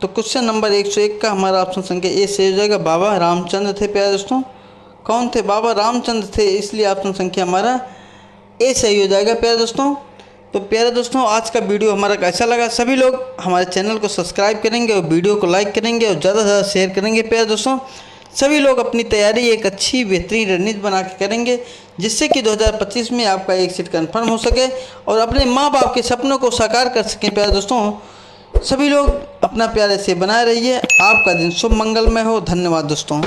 तो क्वेश्चन नंबर 101 का हमारा ऑप्शन संख्या ए से हो जाएगा। बाबा रामचंद्र थे प्यारे दोस्तों। कौन थे? बाबा रामचंद्र थे, इसलिए ऑप्शन संख्या हमारा ए सही हो जाएगा प्यारे दोस्तों। तो प्यारे दोस्तों आज का वीडियो हमारा कैसा लगा? सभी लोग हमारे चैनल को सब्सक्राइब करेंगे और वीडियो को लाइक करेंगे और ज़्यादा से ज़्यादा शेयर करेंगे प्यारे दोस्तों। सभी लोग अपनी तैयारी एक अच्छी बेहतरीन रणनीति बना के करेंगे, जिससे कि 2025 में आपका एक सीट कन्फर्म हो सके और अपने माँ बाप के सपनों को साकार कर सकें प्यारे दोस्तों। सभी लोग अपना प्यारे से बनाए रहिए। आपका दिन शुभ मंगलमय हो। धन्यवाद दोस्तों।